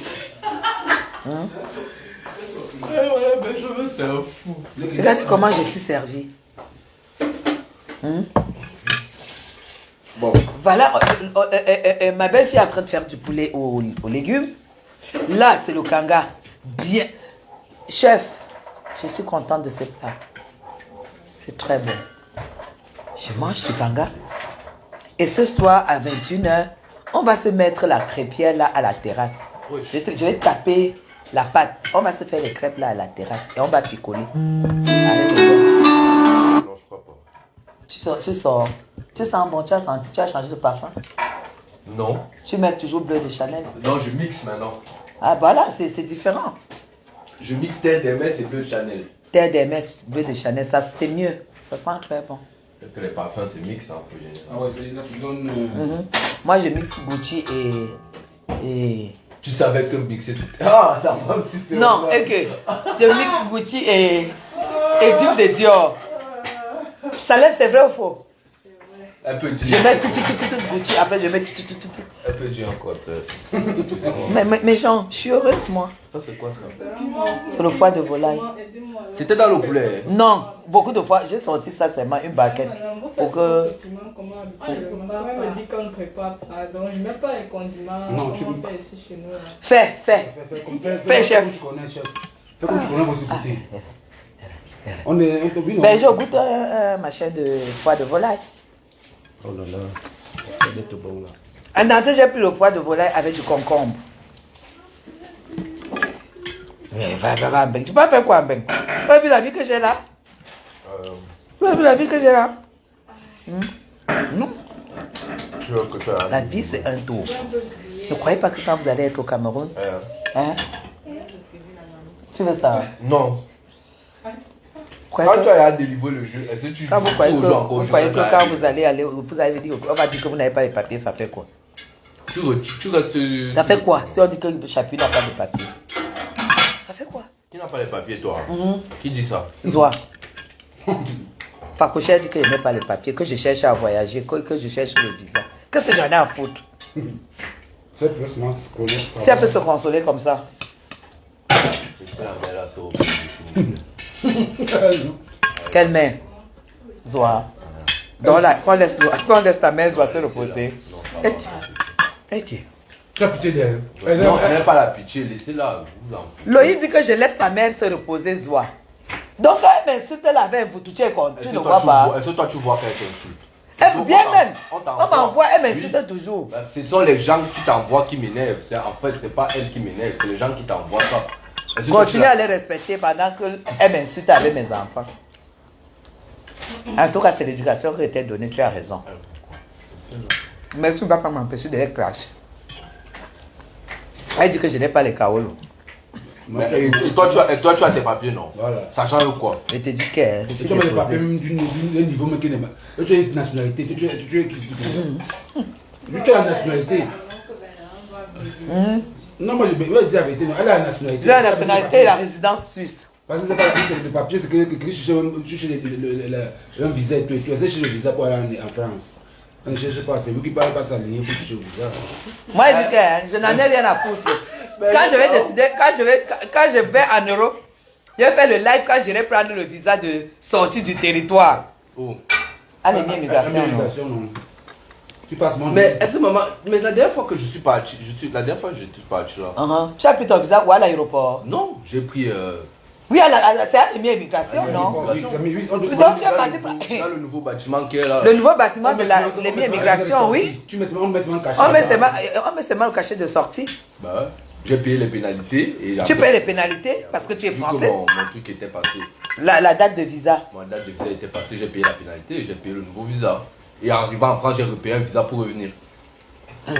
Regardez comment je suis servi. Bon. Voilà, ma belle-fille est en train de faire du poulet aux légumes. Là, c'est le Kanga. Bien. Chef, je suis contente de ce plat. C'est très bon. Je mange du Kanga. Et ce soir, à 21h, on va se mettre la crêpière là à la terrasse. Oui. Je vais taper la pâte. On va se faire les crêpes là à la terrasse. Et on va picoler. Avec les gosses. Non, je crois pas. Tu sors. Tu sens bon, tu as senti, tu as changé de parfum? Non. Tu mets toujours bleu de Chanel? Non, je mixe maintenant. Ah voilà, c'est différent. Je mixe terre d'Hermès et bleu de Chanel. Terre d'Hermès, bleu de Chanel, ça c'est mieux. Ça sent très bon. Que les parfums c'est mix un peu général. Ah ouais, là tu donnes. Moi je mixe Gucci et... Tu savais que mixer c'était... Ah, la femme si c'est... Non, ok. Je mixe Gucci et Dieu de Dior. Ça lève, c'est vrai ou faux? Un peu dire. Je mets tout Gucci, après je mets tout. Un peu dire encore. Mais Jean, je suis heureuse, moi. Ça, c'est quoi ça? C'est le foie de volaille. C'était dans le poulet. Non, beaucoup de fois, j'ai sorti ça seulement une baguette. Pour que... On me dit qu'on ne prépare pas, donc je ne mets pas les condiments. Non, tu on fait ici chez nous. Fais. Fais chef. comme tu connais, chef. Fais comme tu connais vos écouter. On est bien. Ben, je goûte ma chaîne de foie de volaille. Oh là là. C'est tout bon là. En dentelle, j'ai pris le foie de volaille avec du concombre. Mais va, Ben. Tu peux faire quoi, Ben? Tu as vu la vie que j'ai là? Tu as vu la vie que j'ai là? Non. La vie, c'est un tour. Ne croyez pas que quand vous allez être au Cameroun, hein? Tu veux ça? Non. Croyez Quand que- tu as délivré le jeu, est-ce que tu Quand vous dis croyez aux que, gens encore vous croyez que quand vous allez aller, vous allez dire, on va dire que vous n'avez pas les papiers, ça fait quoi? tu restes. Ça fait quoi? Si on dit que Chapuis n'a pas de papiers, ça fait quoi? Qui n'a pas les papiers, toi? Qui dit ça? Zoa. Fakoché a dit que je n'ai pas les papiers, que je cherche à voyager, que je cherche le visa. Qu'est-ce que j'en ai à foutre? C'est plus moi se connaître. Si elle peut se consoler comme ça. Je fais la main là, c'est au bout, s'il vous plaît. Quelle main? Zoa. Donc là, qu'on laisse ta main, Zoa se reposer. Ok. Tu as pitié d'elle. Non, elle n'a pas la pitié, laissez-la. Loïc dit que je laisse sa mère se reposer, Zoa. Donc quand elle m'insulte là avec vous, tu es content, tu ne vois pas. Est-ce que toi tu vois qu'elle t'insulte? Elle, bien même. On On m'envoie, elle m'insulte toujours. Ben, ce sont les gens qui t'envoient qui m'énervent. En fait, c'est pas elle qui m'énerve, c'est les gens qui t'envoient ça. Est-ce que Continue tu à les respecter pendant qu'elle m'insulte avec mes enfants. En tout cas, c'est l'éducation qui était donnée, tu as raison. Mais tu ne vas pas m'empêcher de les clasher. Elle dit que je n'ai pas les kaolos. Et toi, tu as tes papiers, non? Voilà. Ça change quoi? Je te dis que Si tu as les papiers même d'un niveau même qui n'est pas. Tu as une nationalité. Tu as la nationalité. Non, moi je vais dire la vérité. Elle a la nationalité. j'ai la nationalité et la résidence suisse. Parce que c'est pas le papier, c'est que tu cherches un visa et tout. Tu essaies de chercher le visa pour aller en France. On ne cherche pas, c'est vous qui ne parlez pas s'aligner pour chercher le visa. Moi, je dis que je n'en ai rien à foutre. Quand je vais décider, quand je vais en Europe, je vais faire le live quand j'irai prendre le visa de sortie du territoire. Oh. Allez, l'immigration, non. L'immigration, non. Tu passes mon Mais est-ce que maman, mais la dernière fois que je suis parti, la dernière fois que je suis parti là. Tu as pris ton visa où à l'aéroport? Non, j'ai pris. Oui, c'est à l'immigration, non? Oui, ça, oui, on doit- Donc, tu es parti Dans le nouveau bâtiment qui est là. le nouveau bâtiment de l'immigration, oui. Tu mets seulement, on met seulement le cachet. On met seulement le cachet de sortie. Bah ouais. J'ai payé les pénalités. Et Tu payes les pénalités parce que tu es vu que français. mon truc était passé. La date de visa. Ma date de visa était passée, j'ai payé la pénalité et j'ai payé le nouveau visa. Et en arrivant en France, j'ai repayé un visa pour revenir. Ouais.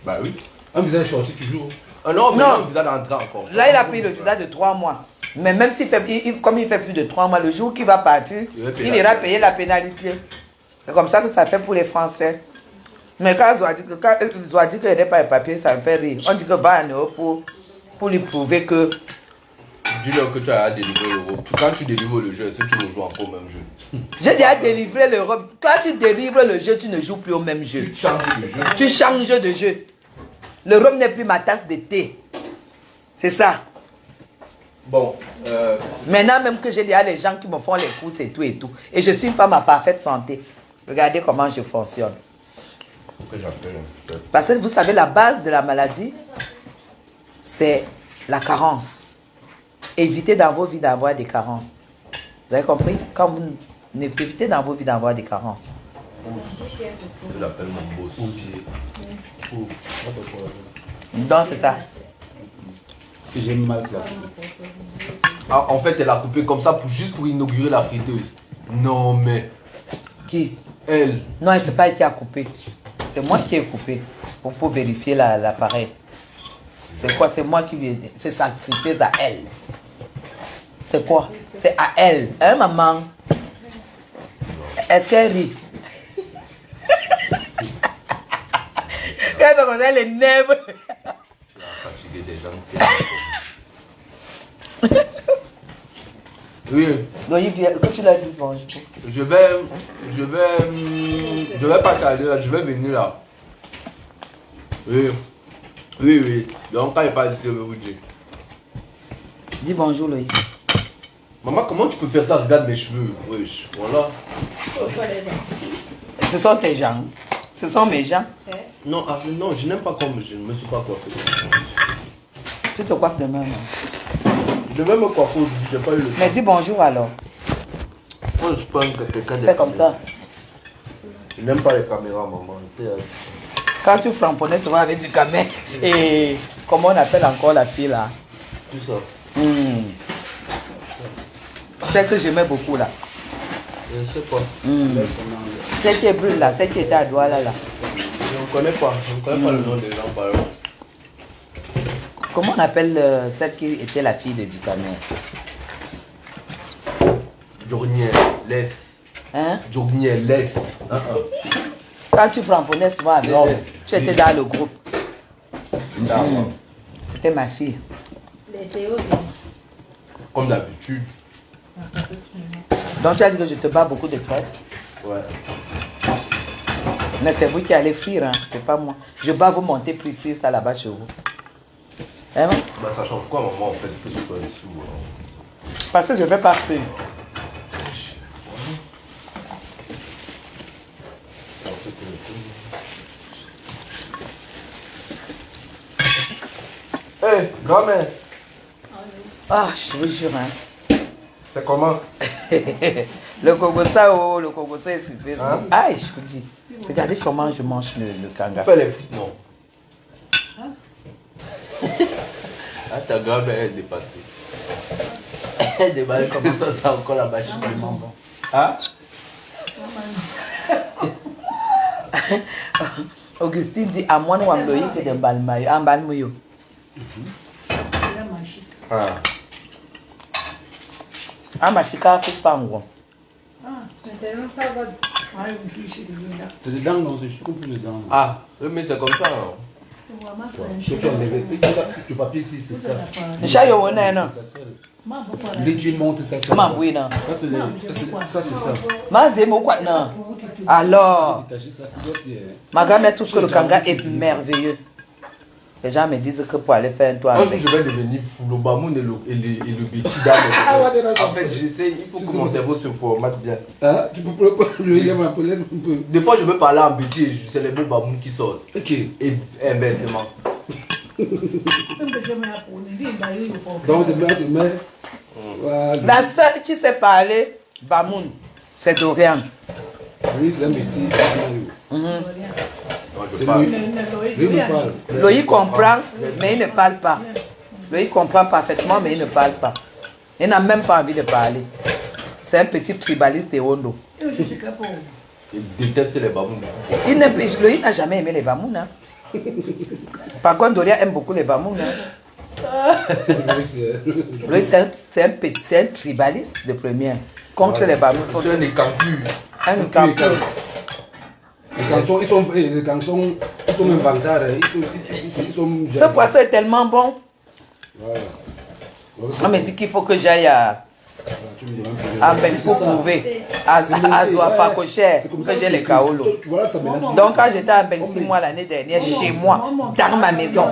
Bah oui. Un visa est sorti toujours. Non, mais Non. un visa d'entrée encore. Là, il a pris le visa de 3 mois. Mais même s'il fait, comme il fait plus de 3 mois, le jour qu'il va partir, il ira payer la pénalité. C'est comme ça que ça fait pour les Français. Mais quand Zoa dit qu'il n'est pas les papiers, ça me fait rire. On dit que va en Europe pour lui prouver que... Dis-leur que tu as délivré l'Europe. Quand tu délivres le jeu, est-ce que tu rejoues encore au même jeu? J'ai déjà délivré l'Europe. Quand tu délivres le jeu, tu ne joues plus au même jeu. Tu changes de jeu. Tu changes de jeu. L'Europe n'est plus ma tasse de thé. C'est ça. Bon, Maintenant même que j'ai déjà les gens qui me font les courses et tout et tout. Et je suis une femme à parfaite santé. Regardez comment je fonctionne. faut que j'appelle un peu. Parce que vous savez, la base de la maladie, c'est la carence. Évitez dans vos vies d'avoir des carences. Vous avez compris? Quand vous évitez dans vos vies d'avoir des carences. Je l'appelle mon boss. Donc c'est ça. Parce que j'ai mal classé. Ah, en fait, elle a coupé comme ça juste pour inaugurer la friteuse. Non, mais Qui? elle. Non, c'est pas elle qui a coupé. C'est moi qui ai coupé pour vérifier l'appareil. C'est quoi? C'est moi qui lui ai dit. C'est sa friteuse à elle. C'est quoi? C'est à elle. Hein, maman? Est-ce qu'elle rit? Elle me connaît les nerfs. La fatigué des gens. Oui. Loïc, viens, que tu l'as dit, bonjour. Je vais pas tarder là, je vais venir là. Oui. Donc quand il parle ici, je vais vous dire. Dis bonjour, Loïc. Maman, comment tu peux faire ça? Regarde mes cheveux. Wesh, voilà. Pourquoi les gens? Ce sont tes gens. Ce sont mes gens. Non, non, je n'aime pas comme je ne me suis pas coiffé. Tu te coiffes demain. Non? Je vais me coiffer aujourd'hui, j'ai pas eu le temps. Mais dis bonjour alors. Moi, je pense que quelqu'un de Fais comme ça. Je n'aime pas les caméras, maman. Quand tu framponnais souvent avec du camel. Et comment on appelle encore la fille là? Tout ça. Celle que j'aimais beaucoup là. Je ne sais pas. Celle qui est brûle là, celle qui était à Douala là. Je ne connais pas. Je ne connais pas le nom des gens par exemple. Comment on appelle celle qui était la fille de Dicamel? Journier, laisse. Hein? Journier, laisse. Quand tu framponnais souvent avec Non. eux, tu étais dans le groupe. D'accord. C'était ma fille. Les Théo, Comme d'habitude. Donc tu as dit que je te bats beaucoup de crêpes. Ouais. Mais c'est vous qui allez frire, hein? C'est pas moi. Je bats vous monter plus frire ça là-bas chez vous. Hein? Bah, ça change quoi, maman, en fait, que ce soit ici ou... Parce que je ne vais pas frire. Hé, grand-mère. Ah, je vous jure, hein. C'est comment? Le kogosa, oh, le kogosa est super. Hein? Ah, je vous dis. Regardez comment je mange le kanga. Fais les frites, non. Ah, ta grand-mère est dépassée. Elle est dépassée comme ça, c'est encore la machine. Bon. Hein? Augustine dit à moi, nous avons que de balmayo. En balmayo. Ah. Ah, ma chica fait pas en gros. C'est dedans, non, c'est juste plus dedans. Ah, oui, mais c'est comme ça. Hein. Tu as enlevé. Tu papier ici, c'est ça. Chayo, on est non. Les tu montes, ça, ça. Comment oui, non. Ça, c'est ça. Ma zémo quoi, non. Alors, Détacher ça. ma grand-mère trouve que le kanga est merveilleux. Les gens me disent que pour aller faire un toit Un jour, avec. je vais devenir fou. Le bamoun et le béti d'âme. En fait, j'essaie, il faut que mon cerveau se formate bien. Ah, tu peux lui un peu. Des fois, je veux parler en béti et c'est les mots bamoun qui sortent. Ok. Et inversement. Donc, demain. Voilà. La seule qui sait parler Bamoun, c'est Dorian. Oui, c'est un métier. Non, je C'est parle. lui. Lui me parle. Loïc comprend, mais il ne parle pas. Loïc comprend parfaitement, mais il ne parle pas. Il n'a même pas envie de parler. C'est un petit tribaliste de Hondo. Il déteste les babouns. Loïc n'a jamais aimé les Bamoun. Hein. Par contre, Dorian aime beaucoup les Bamoun. Hein. Loïc, c'est un tribaliste de première. Contre les Bamoun. C'est un écampu. Un camp. Les cançons, ils sont même vantards. Ils sont Ce poisson est tellement bon. Voilà. On me dit qu'il faut que j'aille à Benkou prouver, à Zoafa Kocher, que j'ai les kaolos. Donc quand j'étais à Bensi, moi l'année dernière, chez moi, dans ma maison,